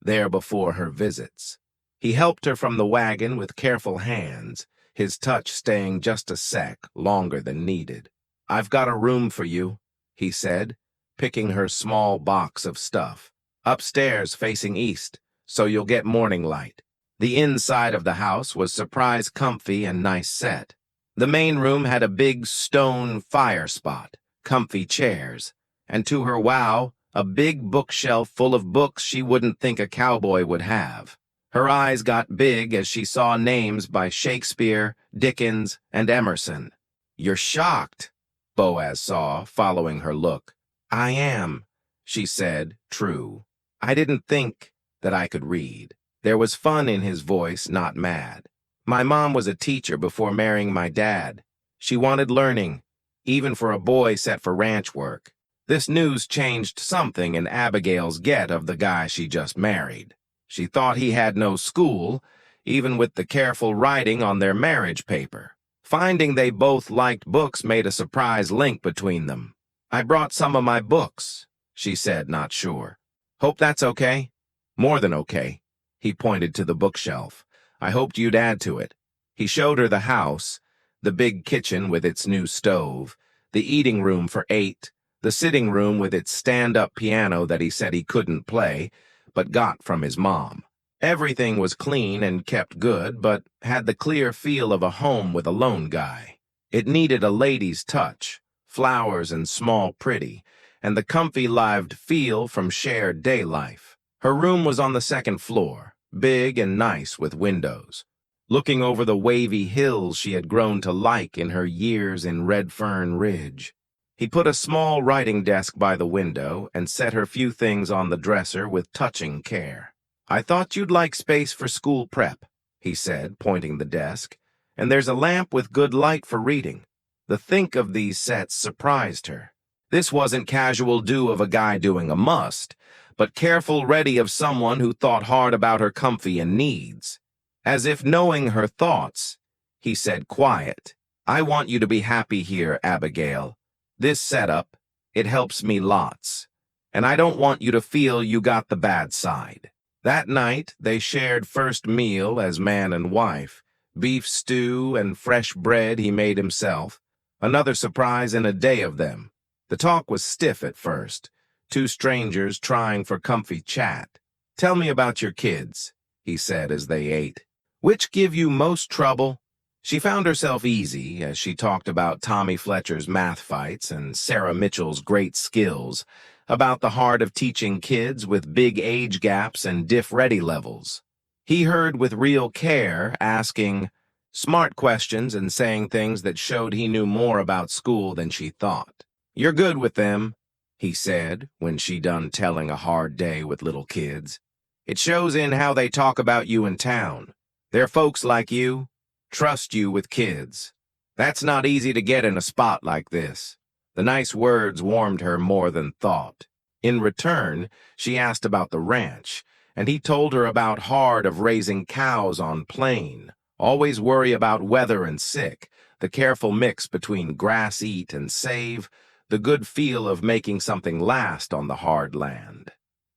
there before her visits. He helped her from the wagon with careful hands, his touch staying just a sec longer than needed. "I've got a room for you," he said, picking her small box of stuff. "Upstairs facing east, so you'll get morning light." The inside of the house was surprise comfy and nice set. The main room had a big stone fire spot, comfy chairs, and to her wow, a big bookshelf full of books she wouldn't think a cowboy would have. Her eyes got big as she saw names by Shakespeare, Dickens, and Emerson. "You're shocked," Boaz saw, following her look. "I am," she said, true. "I didn't think that I could read." There was fun in his voice, not mad. "My mom was a teacher before marrying my dad. She wanted learning, even for a boy set for ranch work." This news changed something in Abigail's get of the guy she just married. She thought he had no school, even with the careful writing on their marriage paper. Finding they both liked books made a surprise link between them. "I brought some of my books," she said, not sure. "Hope that's okay?" "More than okay." He pointed to the bookshelf. I hoped you'd add to it. He showed her the house, the big kitchen with its new stove, the eating room for 8, the sitting room with its stand-up piano that he said he couldn't play, but got from his mom. Everything was clean and kept good, but had the clear feel of a home with a lone guy. It needed a lady's touch, flowers and small pretty, and the comfy lived feel from shared day life. Her room was on the 2nd floor, big and nice with windows, looking over the wavy hills she had grown to like in her years in Redfern Ridge. He put a small writing desk by the window and set her few things on the dresser with touching care. "I thought you'd like space for school prep," he said, pointing the desk, "and there's a lamp with good light for reading." The think of these sets surprised her. This wasn't casual do of a guy doing a must, but careful ready of someone who thought hard about her comfy and needs. As if knowing her thoughts, he said quiet, "I want you to be happy here, Abigail. This setup, it helps me lots. And I don't want you to feel you got the bad side." That night, they shared first meal as man and wife, beef stew and fresh bread he made himself, another surprise in a day of them. The talk was stiff at first, two strangers trying for comfy chat. "Tell me about your kids," he said as they ate. "Which give you most trouble?" She found herself easy as she talked about Tommy Fletcher's math fights and Sarah Mitchell's great skills, about the heart of teaching kids with big age gaps and diff-ready levels. He heard with real care, asking smart questions and saying things that showed he knew more about school than she thought. "You're good with them," he said, when she done telling a hard day with little kids. "It shows in how they talk about you in town. They're folks like you, trust you with kids. That's not easy to get in a spot like this." The nice words warmed her more than thought. In return, she asked about the ranch, and he told her about hard of raising cows on plain, always worry about weather and sick, the careful mix between grass eat and save, the good feel of making something last on the hard land.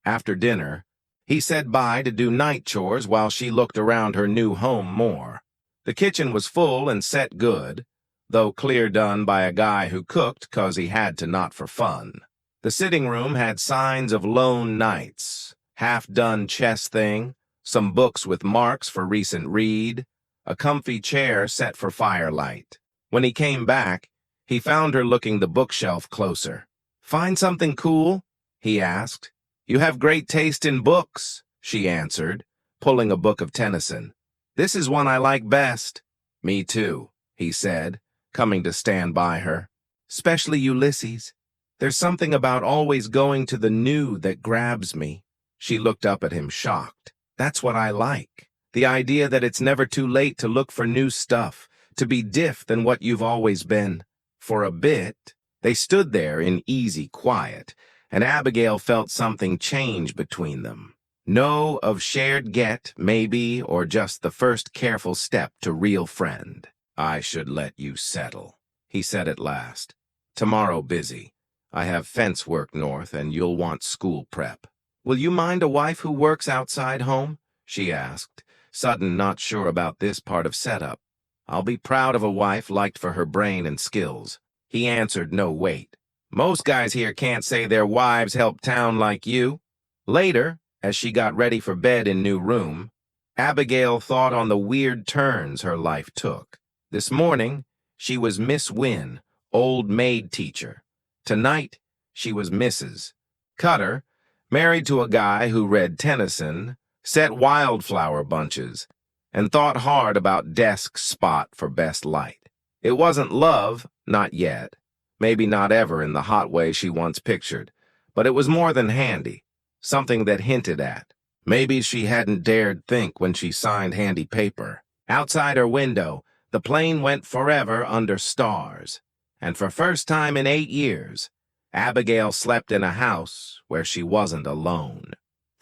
After dinner, he said bye to do night chores while she looked around her new home more. The kitchen was full and set good, though clear done by a guy who cooked 'cause he had to not for fun. The sitting room had signs of lone nights, half-done chess thing, some books with marks for recent read, a comfy chair set for firelight. When he came back, he found her looking the bookshelf closer. "Find something cool?" he asked. "You have great taste in books," she answered, pulling a book of Tennyson. "This is one I like best." "Me too," he said, coming to stand by her. "Especially Ulysses. There's something about always going to the new that grabs me." She looked up at him shocked. "That's what I like. The idea that it's never too late to look for new stuff, to be diff than what you've always been." For a bit, they stood there in easy quiet, and Abigail felt something change between them. No of shared get, maybe, or just the first careful step to real friend. "I should let you settle," he said at last. "Tomorrow busy. I have fence work north, and you'll want school prep." "Will you mind a wife who works outside home?" she asked, sudden not sure about this part of setup. "I'll be proud of a wife liked for her brain and skills." He answered no weight. "Most guys here can't say their wives help town like you." Later, as she got ready for bed in new room, Abigail thought on the weird turns her life took. This morning, she was Miss Wynne, old maid teacher. Tonight, she was Mrs. Cutter, married to a guy who read Tennyson, set wildflower bunches, and thought hard about desk spot for best light. It wasn't love, not yet, maybe not ever in the hot way she once pictured, but it was more than handy, something that hinted at. Maybe she hadn't dared think when she signed handy paper. Outside her window, the plane went forever under stars, and for first time in 8 years, Abigail slept in a house where she wasn't alone.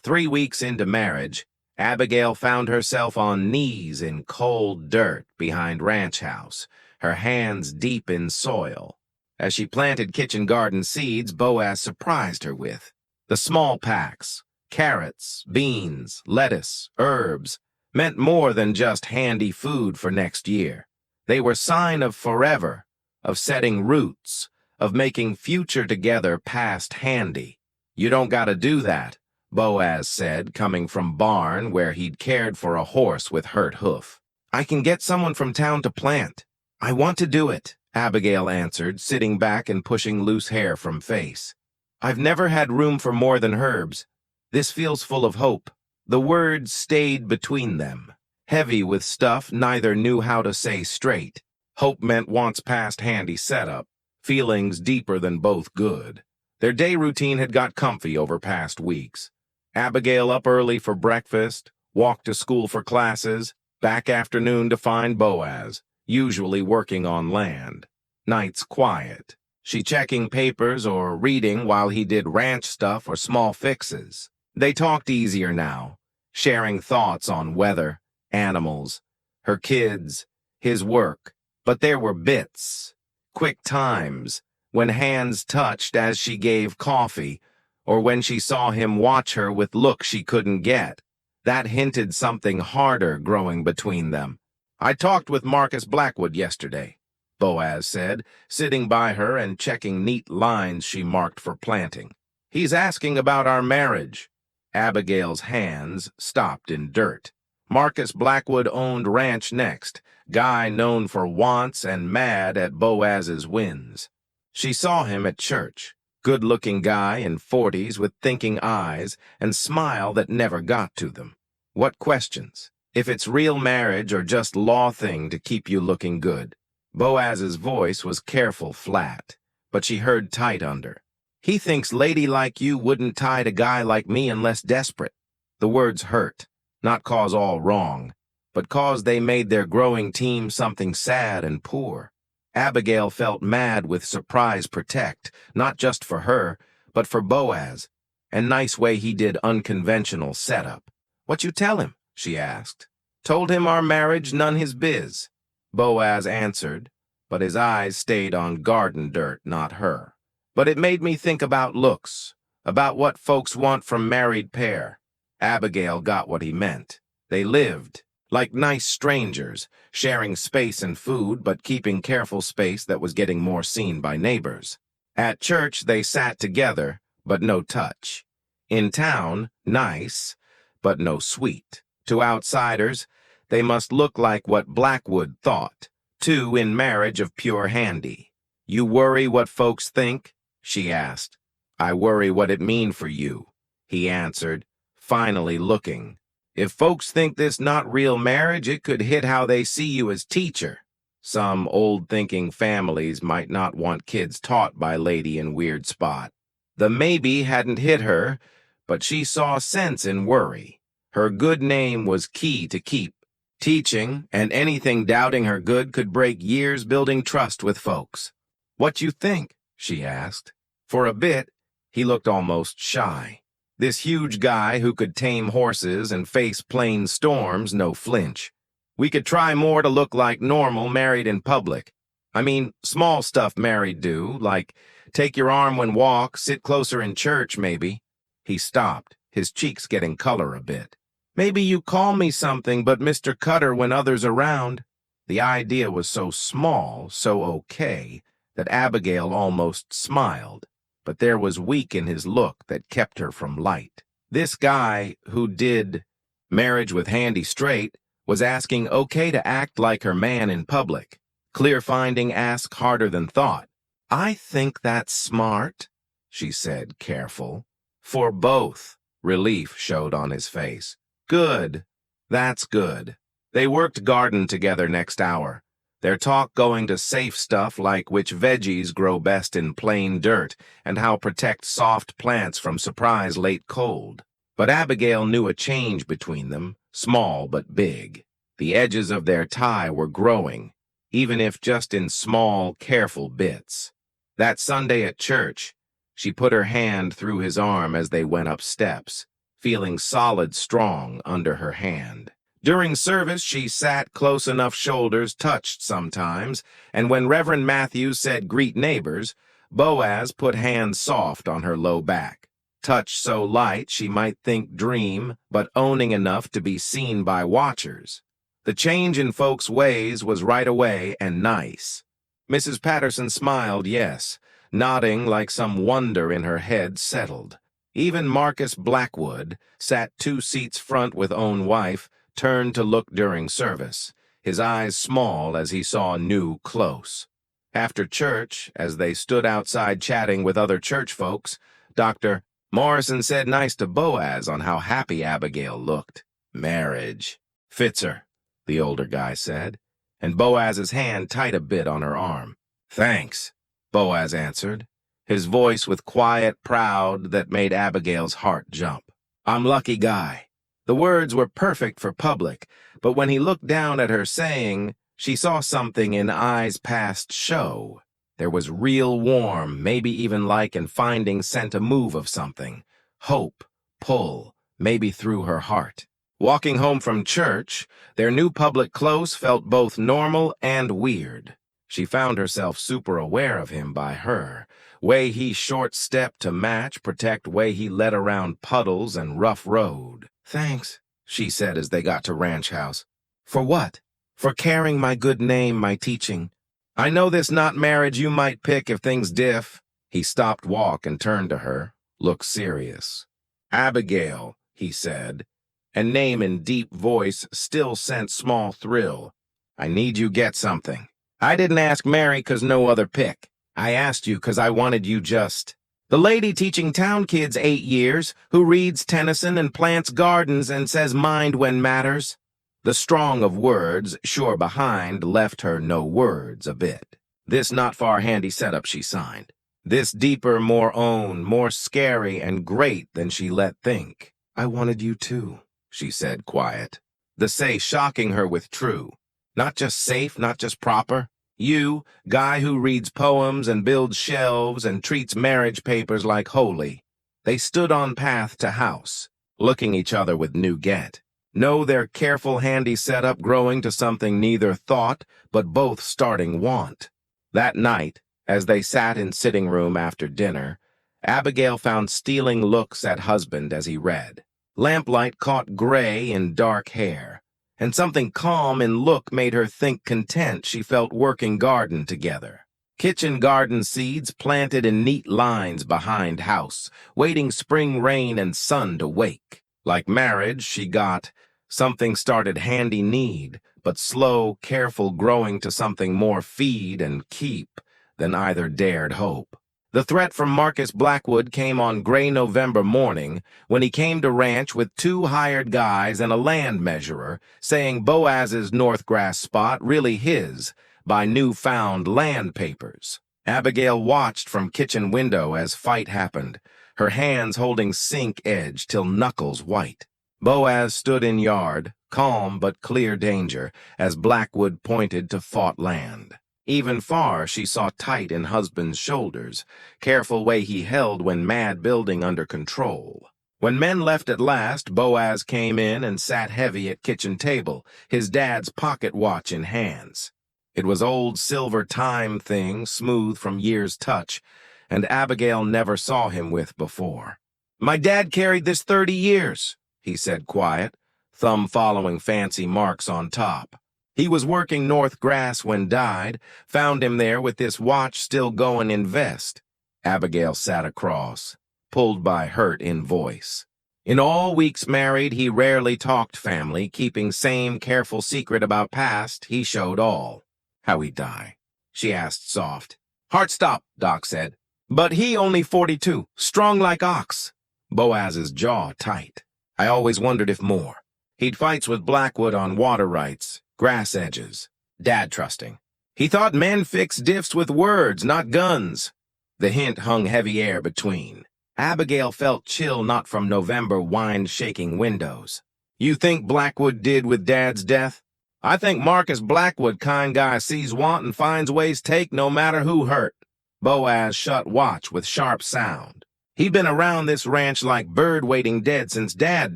3 weeks into marriage, Abigail found herself on knees in cold dirt behind ranch house, her hands deep in soil. As she planted kitchen garden seeds Boaz surprised her with. The small packs, carrots, beans, lettuce, herbs, meant more than just handy food for next year. They were sign of forever, of setting roots, of making future together past handy. You don't gotta do that, Boaz said, coming from barn where he'd cared for a horse with hurt hoof. I can get someone from town to plant. I want to do it, Abigail answered, sitting back and pushing loose hair from face. I've never had room for more than herbs. This feels full of hope. The words stayed between them, heavy with stuff neither knew how to say straight. Hope meant once past handy setup, feelings deeper than both good. Their day routine had got comfy over past weeks. Abigail up early for breakfast, walked to school for classes, back afternoon to find Boaz, usually working on land. Nights quiet. She checking papers or reading while he did ranch stuff or small fixes. They talked easier now, sharing thoughts on weather, animals, her kids, his work. But there were bits, quick times, when hands touched as she gave coffee, or when she saw him watch her with looks she couldn't get. That hinted something harder growing between them. I talked with Marcus Blackwood yesterday, Boaz said, sitting by her and checking neat lines she marked for planting. He's asking about our marriage. Abigail's hands stopped in dirt. Marcus Blackwood owned Ranch Next, guy known for wants and mad at Boaz's wins. She saw him at church, good-looking guy in 40s with thinking eyes and smile that never got to them. What questions? If it's real marriage or just law thing to keep you looking good. Boaz's voice was careful flat, but she heard tight under. He thinks lady like you wouldn't tie a guy like me unless desperate. The words hurt, not cause all wrong, but cause they made their growing team something sad and poor. Abigail felt mad with surprise protect, not just for her, but for Boaz, and nice way he did unconventional setup. What you tell him? She asked. Told him our marriage none his biz. Boaz answered, but his eyes stayed on garden dirt, not her. But it made me think about looks, about what folks want from married pair. Abigail got what he meant. They lived, like nice strangers, sharing space and food, but keeping careful space that was getting more seen by neighbors. At church, they sat together, but no touch. In town, nice, but no sweet. To outsiders, they must look like what Blackwood thought, two in marriage of pure handy. You worry what folks think? She asked. I worry what it mean for you, he answered, finally looking. If folks think this not real marriage, it could hit how they see you as teacher. Some old-thinking families might not want kids taught by lady in weird spot. The maybe hadn't hit her, but she saw sense in worry. Her good name was key to keep. Teaching, and anything doubting her good could break years building trust with folks. What you think? She asked. For a bit, he looked almost shy. This huge guy who could tame horses and face plain storms, no flinch. We could try more to look like normal married in public. I mean, small stuff married do, like take your arm when walk, sit closer in church, maybe. He stopped, his cheeks getting color a bit. Maybe you call me something but Mr. Cutter when others around. The idea was so small, so okay, that Abigail almost smiled, but there was weak in his look that kept her from light. This guy who did marriage with handy straight was asking okay to act like her man in public. Clear finding ask harder than thought. I think that's smart, she said, careful. For both, relief showed on his face. Good. That's good. They worked garden together next hour. Their talk going to safe stuff like which veggies grow best in plain dirt and how protect soft plants from surprise late cold. But Abigail knew a change between them, small but big. The edges of their tie were growing, even if just in small, careful bits. That Sunday at church, she put her hand through his arm as they went up steps, feeling solid strong under her hand. During service, she sat close enough shoulders touched sometimes, and when Reverend Matthews said greet neighbors, Boaz put hands soft on her low back. touch so light she might think dream, but owning enough to be seen by watchers. The change in folks' ways was right away and nice. Mrs. Patterson smiled, yes, nodding like some wonder in her head settled. Even Marcus Blackwood sat 2 seats front with own wife, turned to look during service, his eyes small as he saw new close. After church, as they stood outside chatting with other church folks, Dr. Morrison said nice to Boaz on how happy Abigail looked. Marriage. Fits her, the older guy said, and Boaz's hand tight a bit on her arm. Thanks, Boaz answered, his voice with quiet proud that made Abigail's heart jump. I'm lucky guy. The words were perfect for public, but when he looked down at her saying, she saw something in eyes past show. There was real warm, maybe even like and finding sent a move of something. Hope, pull, maybe through her heart. Walking home from church, their new public close felt both normal and weird. She found herself super aware of him by her. Way he short-stepped to match, protect way he led around puddles and rough road. Thanks, she said as they got to ranch house. For what? For carrying my good name, my teaching. I know this not marriage you might pick if things diff. He stopped walk and turned to her, looked serious. Abigail, he said, and name in deep voice still sent small thrill. I need you get something. I didn't ask Mary 'cause no other pick. I asked you 'cause I wanted you just. The lady teaching town kids 8 years, who reads Tennyson and plants gardens and says mind when matters. The strong of words, sure behind, left her no words a bit. This not far handy setup she signed. This deeper, more own, more scary and great than she let think. I wanted you too, she said quiet. The say shocking her with true. Not just safe, not just proper. You, guy who reads poems and builds shelves and treats marriage papers like holy. They stood on path to house, looking each other with new get. Know their careful handy setup growing to something neither thought, but both starting want. That night, as they sat in sitting room after dinner, Abigail found stealing looks at husband as he read. Lamplight caught gray in dark hair, and something calm in look made her think content she felt working garden together. Kitchen garden seeds planted in neat lines behind house, waiting spring rain and sun to wake. Like marriage, she got something started handy need, but slow, careful growing to something more feed and keep than either dared hope. The threat from Marcus Blackwood came on gray November morning when he came to ranch with 2 hired guys and a land measurer, saying Boaz's North Grass spot really his by newfound land papers. Abigail watched from kitchen window as fight happened, her hands holding sink edge till knuckles white. Boaz stood in yard, calm but clear danger, as Blackwood pointed to fought land. Even far she saw tight in husband's shoulders, careful way he held when mad building under control. When men left at last, Boaz came in and sat heavy at kitchen table, his dad's pocket watch in hands. It was old silver time thing, smooth from years' touch, and Abigail never saw him with before. My dad carried this 30 years, he said quiet, thumb following fancy marks on top. He was working North Grass when died, found him there with this watch still going in vest. Abigail sat across, pulled by hurt in voice. In all weeks married, he rarely talked family, keeping same careful secret about past, he showed all. How he die? She asked soft. Heart stop, Doc said. But he only 42, strong like ox. Boaz's jaw tight. I always wondered if more. He'd fights with Blackwood on water rights, grass edges. Dad trusting. He thought men fixed diffs with words, not guns. The hint hung heavy air between. Abigail felt chill not from November wind-shaking windows. You think Blackwood did with Dad's death? I think Marcus Blackwood kind guy sees want and finds ways take no matter who hurt. Boaz shut watch with sharp sound. He'd been around this ranch like bird waiting dead since Dad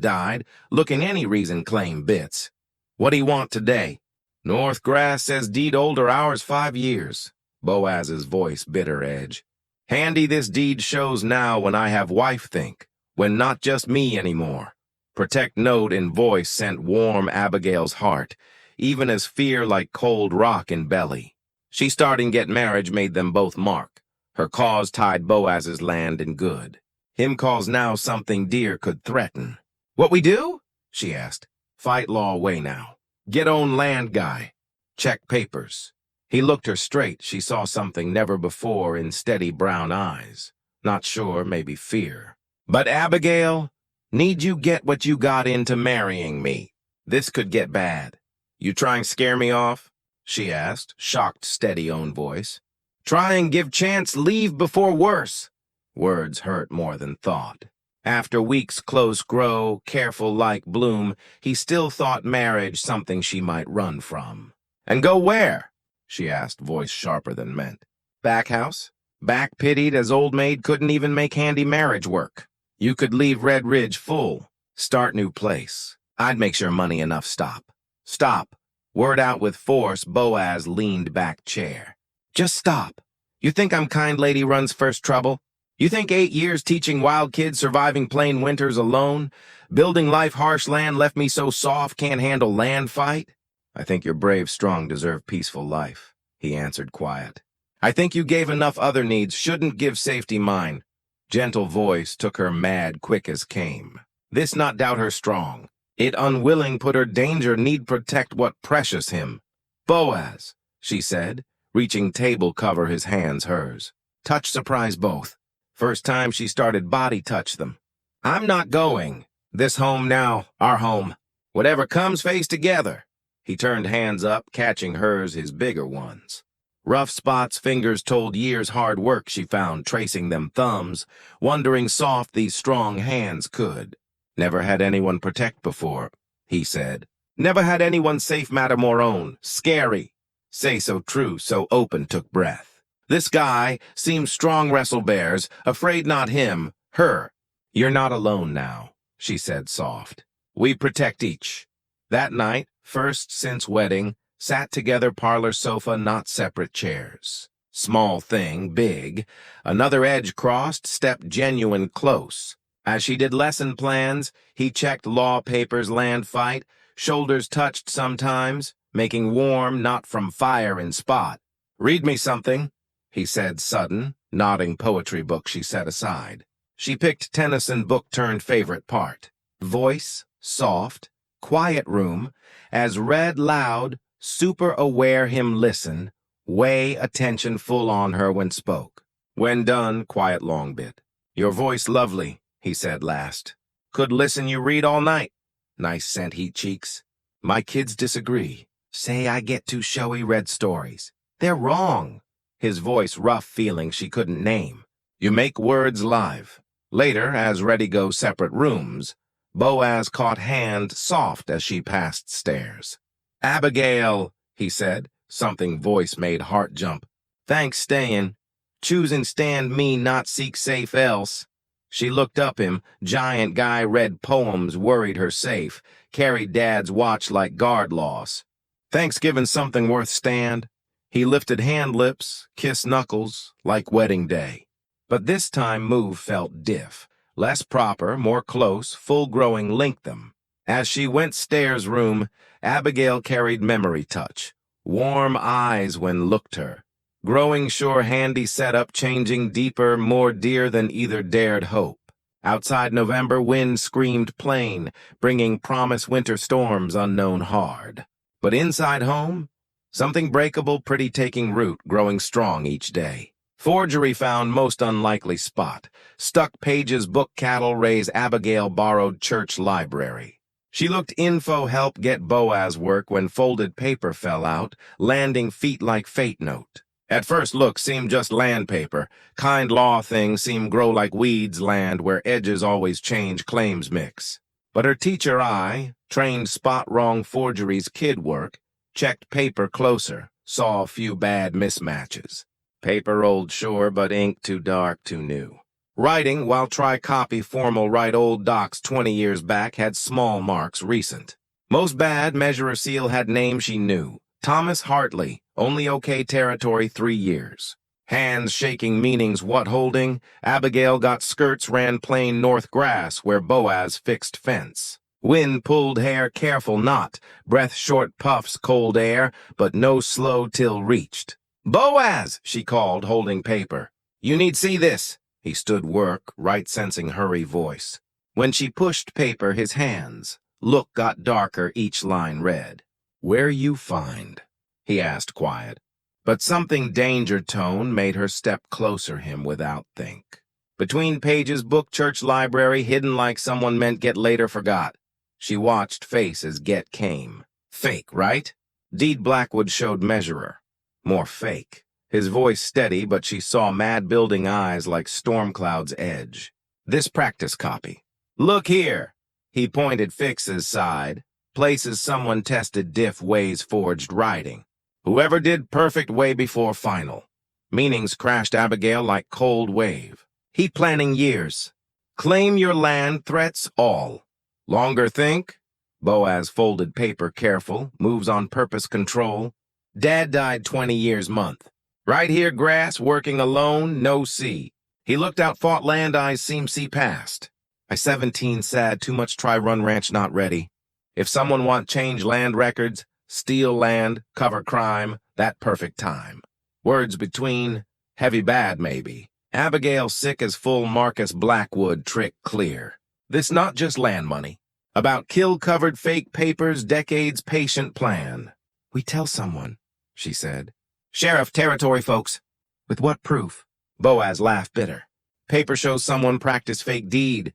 died, looking any reason claim bits. What he want today? North Grass says deed older ours 5 years. Boaz's voice bitter edge. Handy this deed shows now when I have wife think. When not just me anymore. Protect note in voice sent warm Abigail's heart, even as fear like cold rock in belly. She starting get marriage made them both mark. Her cause tied Boaz's land in good. Him cause now something dear could threaten. What we do? She asked. Fight law way now. Get own land guy. Check papers. He looked her straight. She saw something never before in steady brown eyes. Not sure, maybe fear. But Abigail, need you get what you got into marrying me. This could get bad. You trying scare me off? She asked, shocked, steady own voice. Try and give chance leave before worse. Words hurt more than thought. After weeks close grow, careful like bloom, he still thought marriage something she might run from. And go where? She asked, voice sharper than meant. Back house? Back pitied as old maid couldn't even make handy marriage work. You could leave Red Ridge full. Start new place. I'd make sure money enough stop. Stop. Word out with force, Boaz leaned back chair. Just stop. You think I'm kind lady runs first trouble? You think 8 years teaching wild kids surviving plain winters alone, building life harsh land left me so soft can't handle land fight? I think your brave strong deserve peaceful life, he answered quiet. I think you gave enough other needs, shouldn't give safety mine. Gentle voice took her mad quick as came. This not doubt her strong. It unwilling put her danger, need protect what precious him. Boaz, she said, reaching table cover his hands hers. Touch surprise both. First time she started body touch them. I'm not going. This home now, our home. Whatever comes face together. He turned hands up, catching hers, his bigger ones. Rough spots fingers told years hard work she found, tracing them thumbs, wondering soft these strong hands could. Never had anyone protect before, he said. Never had anyone safe matter more own, scary. Say so true, so open took breath. This guy seems strong wrestle bears, afraid not him, her. You're not alone now, she said soft. We protect each. That night, first since wedding, sat together parlor sofa, not separate chairs. Small thing, big. Another edge crossed, step genuine close. As she did lesson plans, he checked law papers, land fight, shoulders touched sometimes, making warm, not from fire in spot. Read me something, he said sudden, nodding poetry book she set aside. She picked Tennyson book turned favorite part. Voice, soft, quiet room, as read loud, super aware him listen, weigh attention full on her when spoke. When done, quiet long bit. Your voice lovely, he said last. Could listen you read all night. Nice scent heat cheeks. My kids disagree. Say I get too showy read stories. They're wrong. His voice rough feeling she couldn't name. You make words live. Later, as ready go separate rooms, Boaz caught hand soft as she passed stairs. Abigail, he said, something voice made heart jump. Thanks stayin'. Choosing stand me not seek safe else. She looked up him, giant guy read poems, worried her safe, carried dad's watch like guard loss. Thanksgiving something worth stand. He lifted hand lips, kissed knuckles, like wedding day. But this time move felt diff, less proper, more close, full-growing linked them. As she went stairs room, Abigail carried memory touch, warm eyes when looked her. Growing sure handy setup, changing deeper, more dear than either dared hope. Outside November wind screamed plain, bringing promise winter storms unknown hard. But inside home, something breakable pretty taking root, growing strong each day. Forgery found most unlikely spot. Stuck pages book cattle raise Abigail borrowed church library. She looked info help get Boaz work when folded paper fell out, landing feet like fate note. At first look seemed just land paper. Kind law things seem grow like weeds land where edges always change claims mix. But her teacher eye, trained spot wrong forgeries kid work, checked paper closer, saw a few bad mismatches. Paper old sure, but ink too dark, too new. Writing, while try copy formal write old docs 20 years back, had small marks recent. Most bad measurer seal had name she knew. Thomas Hartley, only okay territory 3 years. Hands shaking meanings what holding, Abigail got skirts ran plain north grass where Boaz fixed fence. Wind pulled hair careful knot, breath short puffs cold air, but no slow till reached. Boaz, she called, holding paper. You need see this. He stood work, right sensing hurry voice. When she pushed paper, his hands, look got darker, each line read. Where you find? He asked quiet. But something danger tone made her step closer him without think. Between pages, book, church, library, hidden like someone meant get later forgot. She watched face as get came. Fake, right? Deed Blackwood showed measurer. More fake. His voice steady, but she saw mad building eyes like storm clouds edge. This practice copy. Look here. He pointed Fix's side. Places someone tested diff ways forged writing. Whoever did perfect way before final. Meanings crashed Abigail like cold wave. He planning years. Claim your land, threats all. Longer think? Boaz folded paper careful, moves on purpose control. Dad died 20 years month. Right here grass, working alone, no sea. He looked out fought land eyes seem see past. I 17 sad, too much try run ranch not ready. If someone want change land records, steal land, cover crime, that perfect time. Words between, heavy bad maybe. Abigail sick as full Marcus Blackwood trick clear. This not just land money. About kill-covered fake papers, decades patient plan. We tell someone, she said. Sheriff, territory folks. With what proof? Boaz laughed bitter. Paper shows someone practiced fake deed.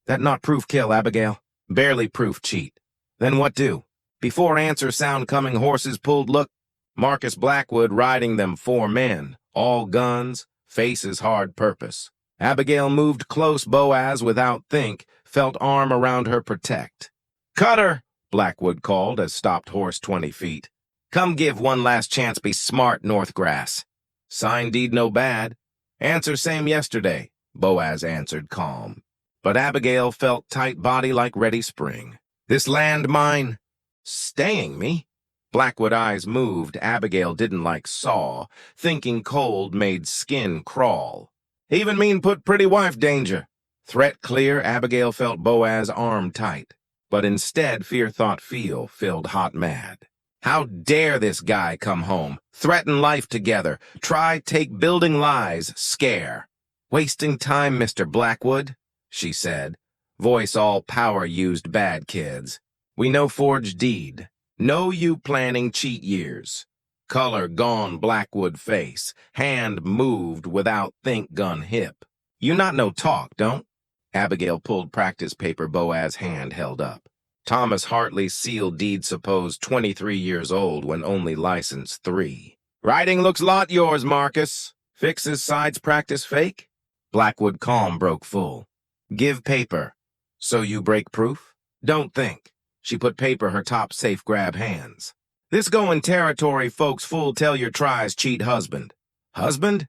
That not proof kill, Abigail. Barely proof cheat. Then what do? Before answer sound coming horses pulled look. Marcus Blackwood riding them 4 men. All guns, faces hard purpose. Abigail moved close Boaz without think, felt arm around her protect. Cut her, Blackwood called as stopped horse 20 feet. Come give one last chance be smart, North Grass. Sign deed no bad. Answer same yesterday, Boaz answered calm. But Abigail felt tight body like ready spring. This land mine? Staying me? Blackwood eyes moved Abigail didn't like saw, thinking cold made skin crawl. Even mean put pretty wife danger. Threat clear, Abigail felt Boaz arm tight. But instead fear thought feel filled hot mad. How dare this guy come home, threaten life together, try take building lies, scare. Wasting time, Mr. Blackwood, she said. Voice all power used bad kids. We know forged deed. Know you planning cheat years. Color gone Blackwood face. Hand moved without think gun hip. You not no talk, don't? Abigail pulled practice paper Boaz hand held up. Thomas Hartley sealed deed supposed 23 years old when only license 3. Writing looks lot yours, Marcus. Fixes sides practice fake? Blackwood calm broke full. Give paper. So you break proof? Don't think. She put paper her top safe grab hands. This going territory folks full tell your tries cheat husband. Husband?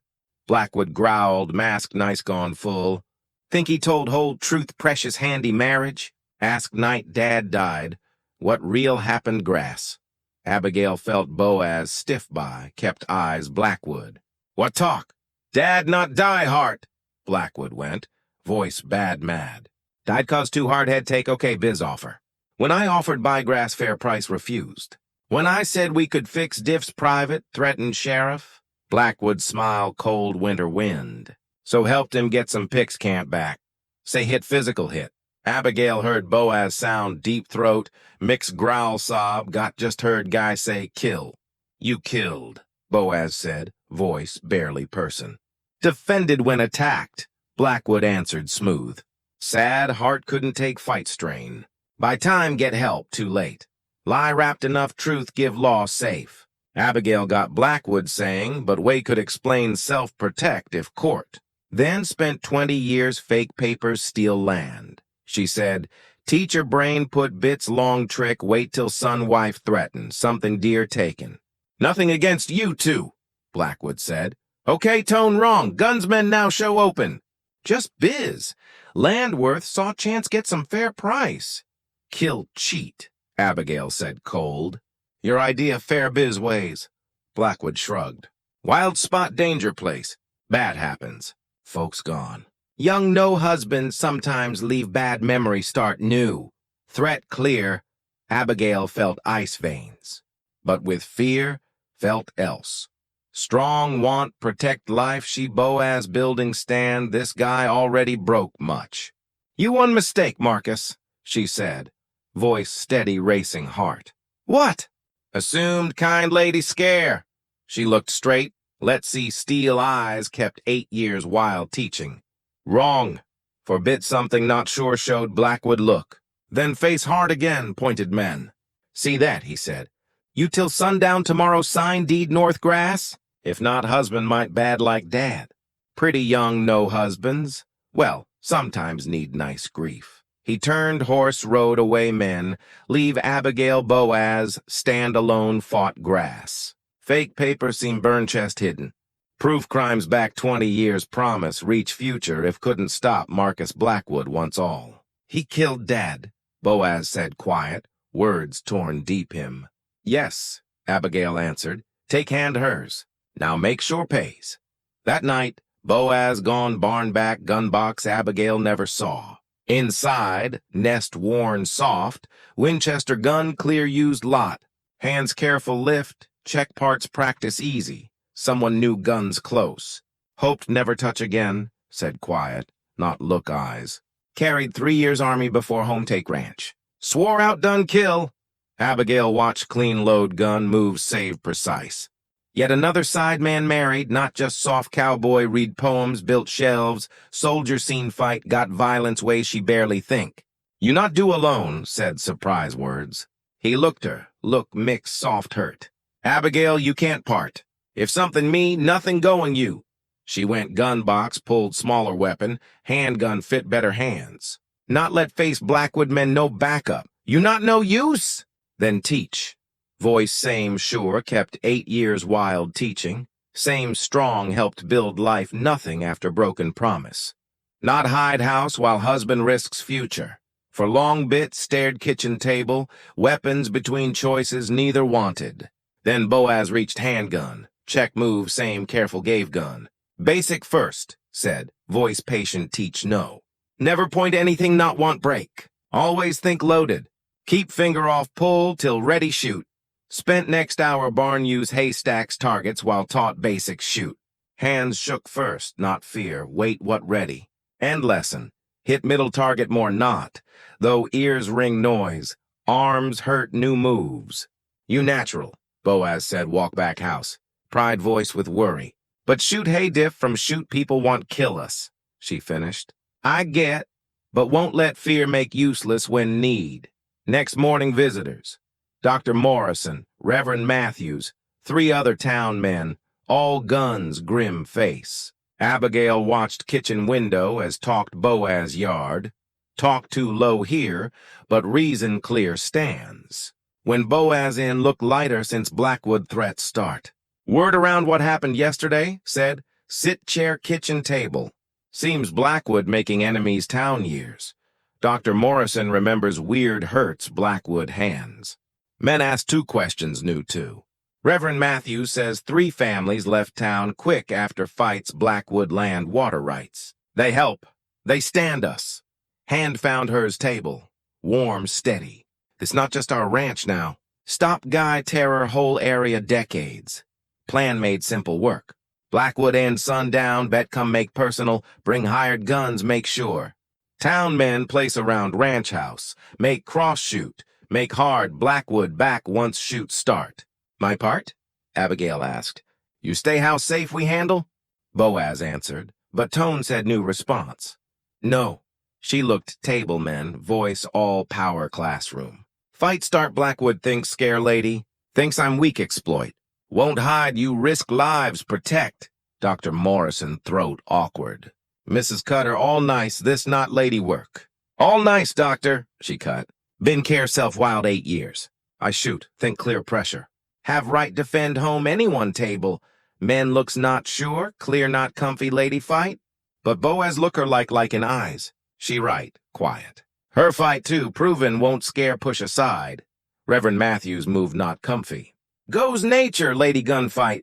Blackwood growled, mask nice gone full. Think he told whole truth precious handy marriage? Asked night dad died. What real happened grass? Abigail felt Boaz stiff by, kept eyes Blackwood. What talk? Dad not die heart. Blackwood went, voice bad mad. Died cause too hard head take okay biz offer. When I offered buy grass fair price refused. When I said we could fix diffs private, threatened sheriff. Blackwood smile cold winter wind. So helped him get some picks camp back. Say hit physical hit. Abigail heard Boaz sound deep throat, mixed growl sob, got just heard guy say kill. You killed, Boaz said, voice barely person. Defended when attacked, Blackwood answered smooth. Sad heart couldn't take fight strain. By time get help too late. Lie wrapped enough truth give law safe. Abigail got Blackwood saying, but way could explain self-protect if court. Then spent 20 years fake papers steal land. She said, teacher brain put bits long trick, wait till son wife threatened, something dear taken. Nothing against you two, Blackwood said. Okay, tone wrong, gunsmen now show open. Just biz. Land worth saw chance get some fair price. Kill cheat, Abigail said cold. Your idea fair biz ways. Blackwood shrugged. Wild spot danger place. Bad happens. Folks gone. Young no husbands sometimes leave bad memory start new. Threat clear. Abigail felt ice veins. But with fear, felt else. Strong want protect life she Boaz building stand this guy already broke much. You one mistake, Marcus, she said, voice steady racing heart. What? Assumed kind lady scare. She looked straight, let see steel eyes kept 8 years wild teaching. Wrong. Forbid something not sure showed Blackwood look. Then face hard again, pointed men. See that, he said. You till sundown tomorrow sign deed north grass? If not, husband might bad like dad. Pretty young no husbands. Well, sometimes need nice grief. He turned horse, rode away men, leave Abigail Boaz, stand alone fought grass. Fake paper seem burn chest hidden. Proof crimes back 20 years promise reach future if couldn't stop Marcus Blackwood once all. He killed dad, Boaz said quiet, words torn deep him. Yes, Abigail answered, take hand hers. Now make sure pays. That night, Boaz gone barn back gun box Abigail never saw. Inside, nest worn soft, Winchester gun clear used lot. Hands careful lift, check parts practice easy. Someone knew guns close. Hoped never touch again, said quiet, not look eyes. Carried 3 years army before home take ranch. Swore outdone kill. Abigail watched clean load gun move save precise. Yet another sideman married, not just soft cowboy, read poems, built shelves, soldier seen fight, got violence way she barely think. You not do alone, said surprise words. He looked her, look mixed soft hurt. Abigail, you can't part. If something me, nothing going you. She went gun box, pulled smaller weapon, handgun fit better hands. Not let face Blackwood men no backup. You not no use? Then teach. Voice same sure, kept 8 years wild teaching. Same strong helped build life nothing after broken promise. Not hide house while husband risks future. For long bit stared kitchen table, weapons between choices neither wanted. Then Boaz reached handgun, check move same careful gave gun. Basic first, said, voice patient teach no. Never point anything not want break. Always think loaded. Keep finger off pull till ready shoot. Spent next hour barn use haystacks targets while taught basics shoot. Hands shook first, not fear, wait what ready. End lesson, hit middle target more not, though ears ring noise, arms hurt new moves. You natural, Boaz said walk back house, pride voice with worry. But shoot hay diff from shoot people want kill us, she finished. I get, but won't let fear make useless when need. Next morning visitors. Dr. Morrison, Reverend Matthews, 3 other town men, all guns grim face. Abigail watched kitchen window as talked Boaz yard. Talk too low here, but reason clear stands. When Boaz in looked lighter since Blackwood threats start. Word around what happened yesterday, said, sit chair kitchen table. Seems Blackwood making enemies town years. Dr. Morrison remembers weird hurts Blackwood hands. Men asked 2 questions new too. Reverend Matthews says 3 families left town quick after fights Blackwood land water rights. They help. They stand us. Hand found hers table. Warm, steady. This not just our ranch now. Stop guy terror whole area decades. Plan made simple work. Blackwood end sundown, bet come make personal, bring hired guns, make sure. Town men place around ranch house, make cross shoot, make hard Blackwood back once shoot start. My part? Abigail asked. You stay house safe we handle? Boaz answered, but tone said new response. No. She looked table men, voice all power classroom. Fight start Blackwood thinks scare lady, thinks I'm weak exploit. Won't hide you risk lives protect. Dr. Morrison throat awkward. Mrs. Cutter all nice this not lady work. All nice doctor, she cut. Been care self wild 8 years. I shoot, think clear pressure. Have right defend home anyone table. Men looks not sure, clear not comfy lady fight. But Boaz look her like in eyes. She right, quiet. Her fight too, proven won't scare push aside. Reverend Matthews moved not comfy. Goes nature, lady gunfight.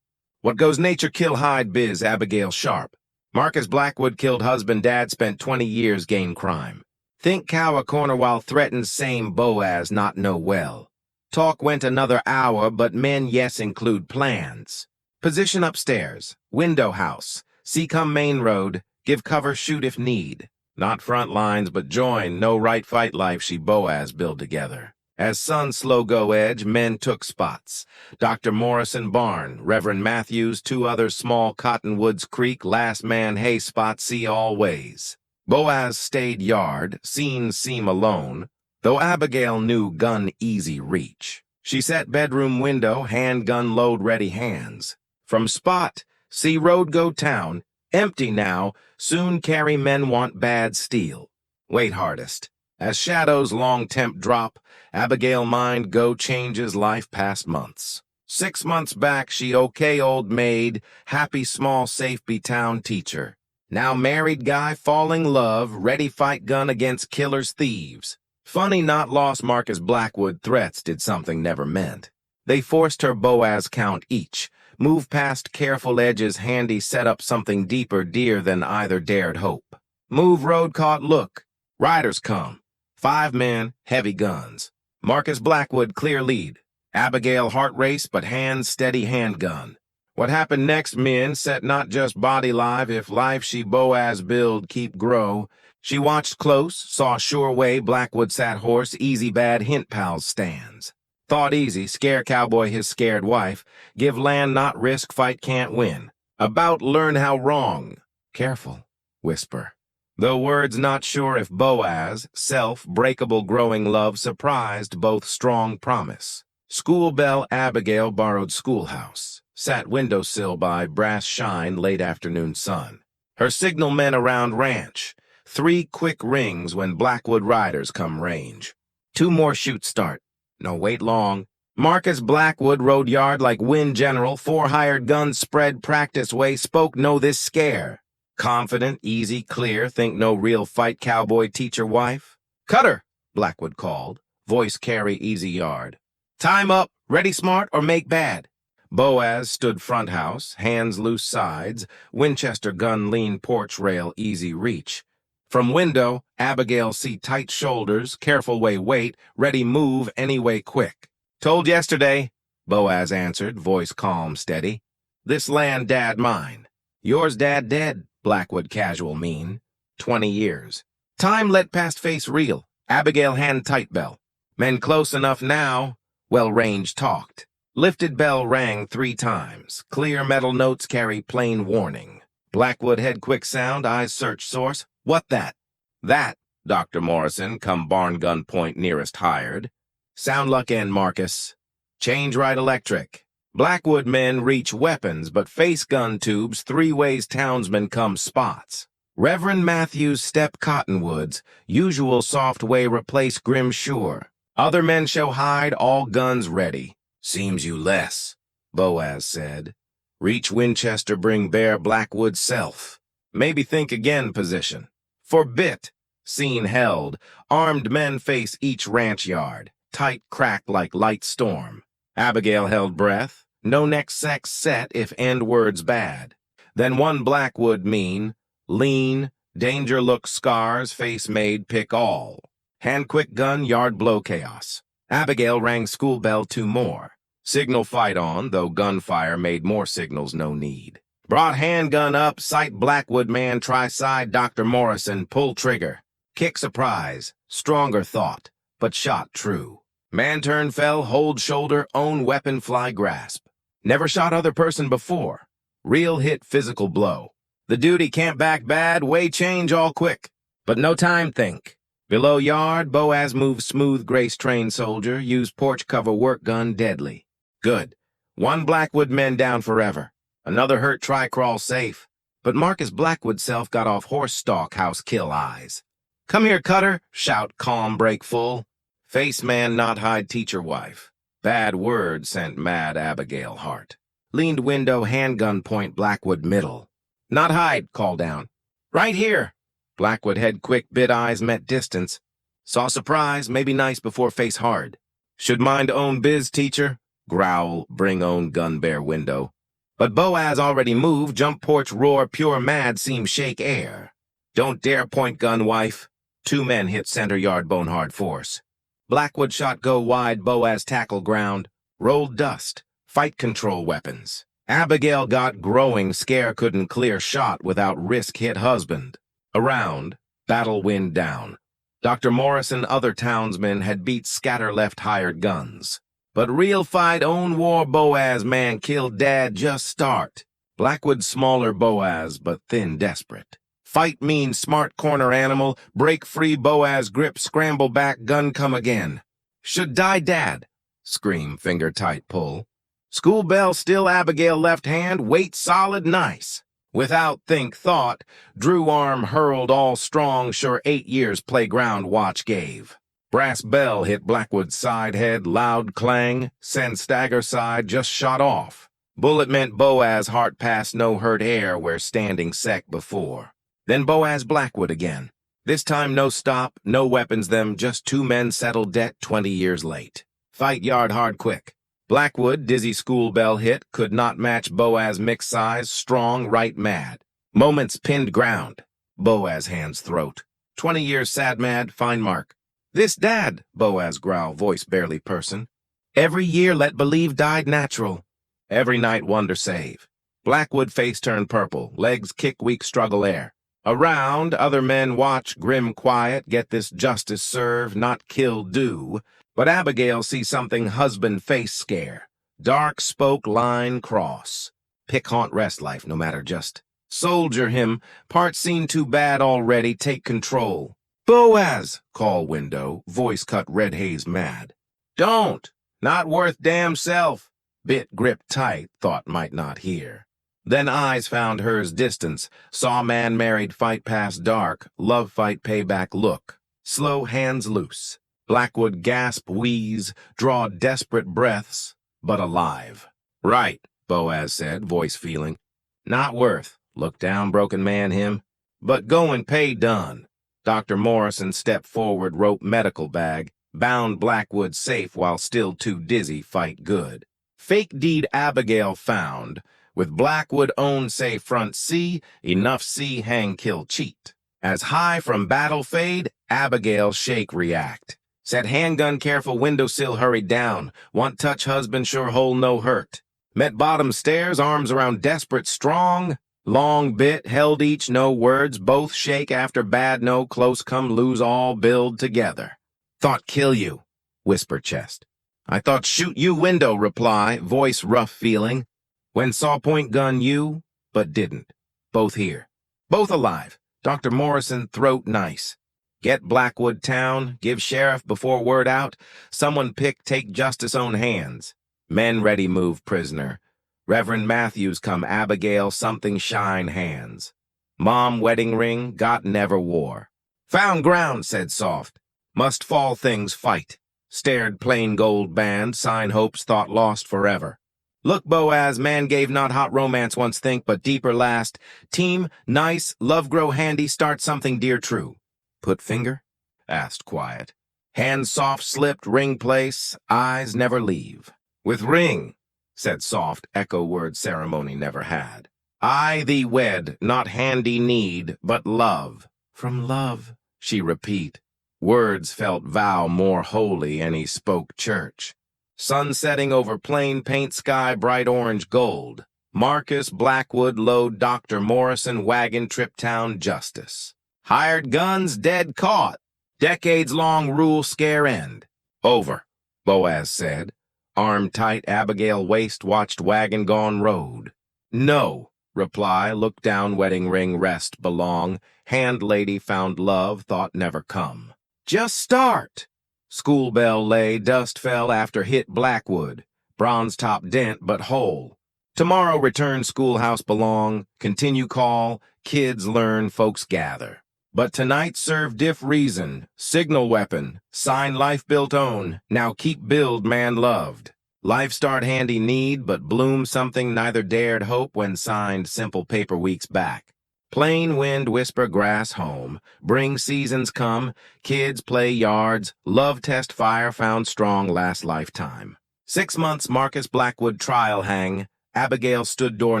What goes nature kill hide biz Abigail Sharp. Marcus Blackwood killed husband dad spent 20 years gain crime. Think cow a corner while threatens same Boaz not know well. Talk went another hour but men yes include plans. Position upstairs, window house, see come main road, give cover shoot if need. Not front lines but join, no right fight life she Boaz build together. As sun slow go edge, men took spots. Dr. Morrison barn, Reverend Matthews, two other small Cottonwoods Creek, last man hay spot see all ways. Boaz stayed yard, seen seem alone, though Abigail knew gun easy reach. She set bedroom window, handgun load ready hands. From spot, see road go town, empty now, soon carry men want bad steel. Wait hardest. As shadows long temp drop, Abigail mind go changes life past months. 6 months back she okay old maid, happy small safe be town teacher. Now married guy falling love, ready fight gun against killers thieves. Funny not lost Marcus Blackwood threats did something never meant. They forced her Boaz count each, move past careful edges handy set up something deeper dear than either dared hope. Move road caught look, riders come. 5 men, heavy guns. Marcus Blackwood clear lead. Abigail heart race but hands steady handgun. What happened next men set not just body live if life she Boaz build keep grow. She watched close, saw sure way Blackwood sat horse easy bad hint pals stands. Thought easy, scare cowboy his scared wife, give land not risk fight can't win. About learn how wrong. Careful, whisper. Though words not sure if Boaz, self-breakable growing love surprised both strong promise. School bell Abigail borrowed schoolhouse, sat windowsill by brass shine late afternoon sun. Her signal men around ranch, 3 quick rings when Blackwood riders come range. 2 more shoot start, no wait long. Marcus Blackwood rode yard like wind general, 4 hired guns spread practice way spoke no this scare. Confident, easy, clear, think no real fight cowboy teacher wife. Cutter, Blackwood called, voice carry easy yard. Time up, ready smart or make bad. Boaz stood front house, hands loose sides, Winchester gun lean porch rail easy reach. From window, Abigail see tight shoulders, careful way wait, ready move anyway quick. Told yesterday, Boaz answered, voice calm steady. This land dad mine. Yours dad dead. Blackwood casual mean. 20 years. Time let past face real. Abigail hand tight bell. Men close enough now. Well range talked. Lifted bell rang 3 times. Clear metal notes carry plain warning. Blackwood head quick sound, eyes search source. What that? That, Dr. Morrison, come barn gun point nearest hired. Sound luck end, Marcus. Change right electric. Blackwood men reach weapons, but face gun tubes 3 ways townsmen come spots. Reverend Matthews step Cottonwoods, usual soft way replace grim sure. Other men show hide, all guns ready. Seems you less, Boaz said. Reach Winchester bring bare Blackwood self. Maybe think again position. For bit, scene held, armed men face each ranch yard, tight crack like light storm. Abigail held breath. No next sex set if end words bad. Then one Blackwood mean, lean, danger look scars, face made pick all. Hand quick gun, yard blow chaos. Abigail rang school bell 2 more. Signal fight on, though gunfire made more signals no need. Brought handgun up, sight Blackwood man try side Dr. Morrison, pull trigger. Kick surprise, stronger thought, but shot true. Man turn fell, hold shoulder, own weapon fly grasp. Never shot other person before. Real hit physical blow. The duty can't back bad, way change all quick. But no time think. Below yard, Boaz moves smooth grace trained soldier, use porch cover work gun deadly. Good. 1 Blackwood men down forever. Another hurt try crawl safe. But Marcus Blackwood self got off horse stalk house kill eyes. Come here, Cutter, shout calm break full. Face man not hide teacher wife. Bad word sent mad Abigail heart. Leaned window handgun point Blackwood middle. Not hide, call down. Right here. Blackwood head quick bit eyes met distance. Saw surprise, maybe nice before face hard. Should mind own biz teacher. Growl, bring own gun bear window. But Boaz already moved, jump porch roar, pure mad, seem shake air. Don't dare point gun, wife. 2 men hit center yard bone hard force. Blackwood shot go wide, Boaz tackle ground. Rolled dust, fight control weapons. Abigail got growing, scare couldn't clear shot without risk hit husband. Around, battle wind down. Dr. Morrison, other townsmen had beat scatter left hired guns. But real fight, own war, Boaz man killed dad just start. Blackwood smaller Boaz, but thin desperate. Fight mean smart corner animal, break free Boaz grip, scramble back, gun come again. Should die dad. Scream, finger tight pull. School bell still Abigail left hand, weight solid nice. Without think thought, Drew arm hurled all strong, sure 8 years playground watch gave. Brass bell hit Blackwood's side head, loud clang, send stagger side, just shot off. Bullet meant Boaz heart passed no hurt air where standing sec before. Then Boaz Blackwood again. This time no stop, no weapons them, just 2 men settled debt 20 years late. Fight yard hard quick. Blackwood, dizzy school bell hit, could not match Boaz mix size, strong, right mad. Moments pinned ground. Boaz hands throat. 20 years sad mad, fine mark. This dad, Boaz growl, voice barely person. Every year let believe died natural. Every night wonder save. Blackwood face turned purple, legs kick weak struggle air. Around, other men watch grim quiet, get this justice serve, not kill do. But Abigail see something husband face scare. Dark spoke line cross. Pick haunt rest life no matter just. Soldier him, part seen too bad already, take control. Boaz, call window, voice cut red haze mad. Don't, not worth damn self. Bit grip tight, thought might not hear. Then eyes found hers distance, saw man married fight past dark, love fight payback look. Slow hands loose. Blackwood gasp, wheeze, draw desperate breaths, but alive. Right, Boaz said, voice feeling. Not worth, look down, broken man him. But go and pay done. Dr. Morrison stepped forward, rope medical bag, bound Blackwood safe while still too dizzy fight good. Fake deed Abigail found, with Blackwood own say front C, enough C hang kill cheat. As high from battle fade, Abigail shake react. Said handgun careful windowsill hurried down, want touch husband sure hole no hurt. Met bottom stairs, arms around desperate strong. Long bit, held each, no words, both shake after bad, no close come, lose all, build together. Thought kill you, whisper chest. I thought shoot you window, reply, voice rough feeling. When saw point gun you, but didn't. Both here. Both alive. Dr. Morrison, throat nice. Get Blackwood town, give sheriff before word out. Someone pick, take justice own hands. Men ready move prisoner. Reverend Matthews come Abigail, something shine hands. Mom wedding ring, got never wore. Found ground, said soft. Must fall things fight. Stared plain gold band, sign hopes thought lost forever. Look, Boaz, man gave not hot romance once think, but deeper last. Team, nice, love grow handy, start something dear true. Put finger? Asked quiet. Hands soft slipped, ring place, eyes never leave. With ring, said soft, echo word ceremony never had. I thee wed, not handy need, but love. From love, she repeat. Words felt vow more holy, and he spoke church. Sun setting over plain paint sky, bright orange gold. Marcus Blackwood load Dr. Morrison wagon trip town justice. Hired guns dead caught. Decades-long rule scare end. Over, Boaz said. Arm tight Abigail waist watched wagon gone road. No, reply, look down wedding ring rest belong. Hand lady found love thought never come. Just start. School bell lay, dust fell after hit Blackwood. Bronze top dent but whole. Tomorrow return schoolhouse belong. Continue call, kids learn, folks gather. But tonight serve diff reason, signal weapon, sign life built own, now keep build man loved. Life start handy need, but bloom something neither dared hope when signed simple paper weeks back. Plain wind whisper grass home, bring seasons come, kids play yards, love test fire found strong last lifetime. 6 months Marcus Blackwood trial hang, Abigail stood door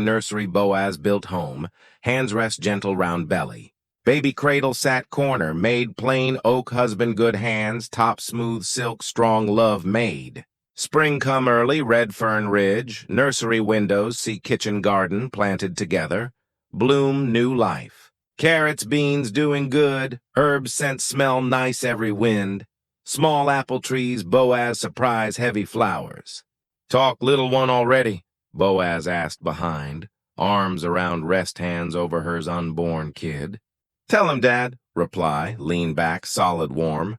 nursery Boaz built home, hands rest gentle round belly. Baby cradle sat corner, maid plain oak husband good hands, top smooth silk strong love maid. Spring come early, red fern ridge, nursery windows see kitchen garden planted together, bloom new life. Carrots, beans doing good, herbs scent smell nice every wind. Small apple trees, Boaz surprise heavy flowers. Talk little one already? Boaz asked behind, arms around rest hands over her's unborn kid. Tell him, Dad, reply, lean back, solid warm.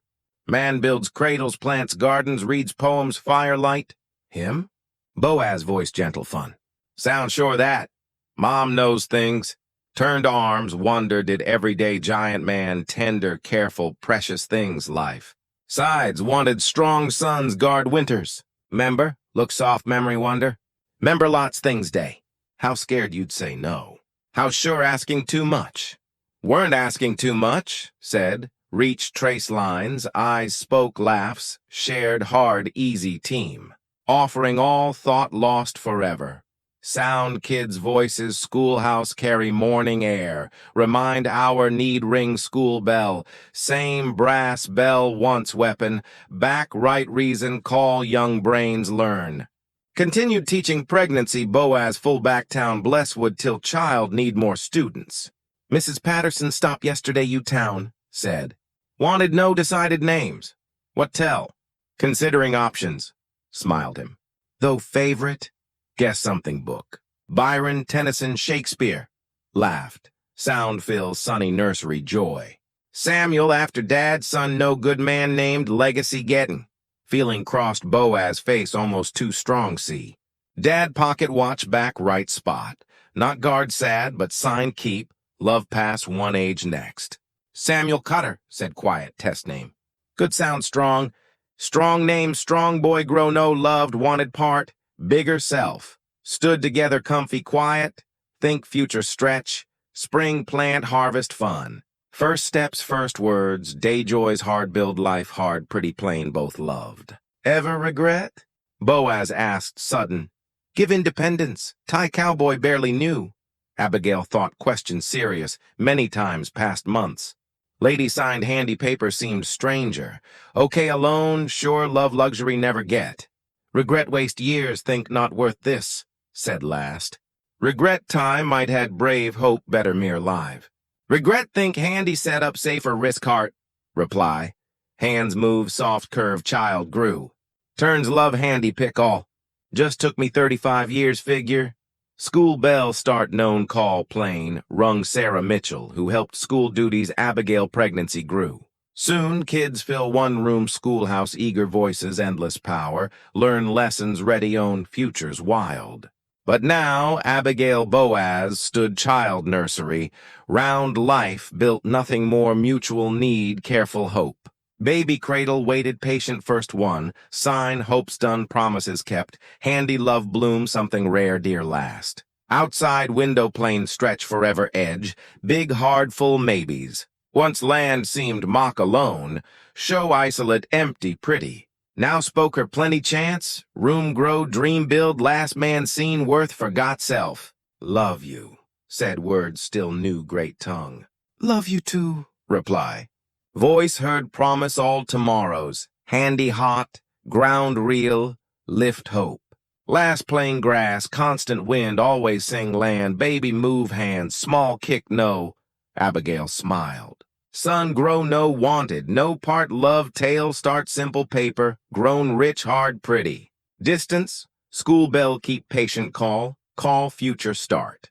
Man builds cradles, plants gardens, reads poems, firelight. Him? Boaz voice gentle fun. Sound sure that. Mom knows things. Turned arms, wonder did everyday giant man tender, careful, precious things life. Sides wanted strong sons guard winters. Member, look soft memory wonder. Member lots things day. How scared you'd say no. How sure asking too much. Weren't asking too much, said. Reached trace lines, eyes spoke laughs, shared hard easy team. Offering all thought lost forever. Sound kids' voices, schoolhouse carry morning air. Remind hour need ring school bell. Same brass bell once weapon. Back right reason call young brains learn. Continued teaching pregnancy Boaz full back town Blesswood till child need more students. Mrs. Patterson stopped yesterday you town, said. Wanted no decided names. What tell? Considering options, smiled him. Though favorite? Guess something book. Byron, Tennyson, Shakespeare. Laughed. Sound fills sunny nursery joy. Samuel after dad, son no good man named legacy getting. Feeling crossed Boaz face almost too strong see. Dad pocket watch back right spot. Not guard sad, but sign keep. Love pass one age next. Samuel Cutter, said quiet test name. Good sound strong. Strong name, strong boy grow no loved, wanted part. Bigger self. Stood together comfy quiet. Think future stretch. Spring plant harvest fun. First steps, first words. Day joys hard build life hard pretty plain both loved. Ever regret? Boaz asked sudden. Give independence. Tie Cowboy barely knew. Abigail thought question serious. Many times past months. Lady signed handy paper seemed stranger. Okay alone, sure love luxury never get. Regret waste years, think not worth this, said last. Regret time might had brave hope better mere live. Regret think handy set up safer risk heart, reply. Hands move, soft curve, child grew. Turns love handy pick all. Just took me 35 years figure. School bell start known call plain, rung Sarah Mitchell, who helped school duties Abigail pregnancy grew. Soon, kids fill one-room schoolhouse, eager voices, endless power, learn lessons, ready own futures wild. But now, Abigail Boaz stood child nursery, round life built nothing more mutual need, careful hope. Baby cradle waited patient first one, sign hopes done, promises kept, handy love bloom something rare dear last. Outside window plane stretch forever edge, big hard full maybes. Once land seemed mock alone, show isolate, empty, pretty. Now spoke her plenty chance, room grow, dream build, last man seen, worth forgot self. Love you, said words still new great tongue. Love you too, reply. Voice heard promise all tomorrows, handy hot, ground real, lift hope. Last plain grass, constant wind, always sing land, baby move hands, small kick no. Abigail smiled. Son grow no wanted, no part love tale start simple paper, grown rich hard pretty. Distance, school bell keep patient call future start.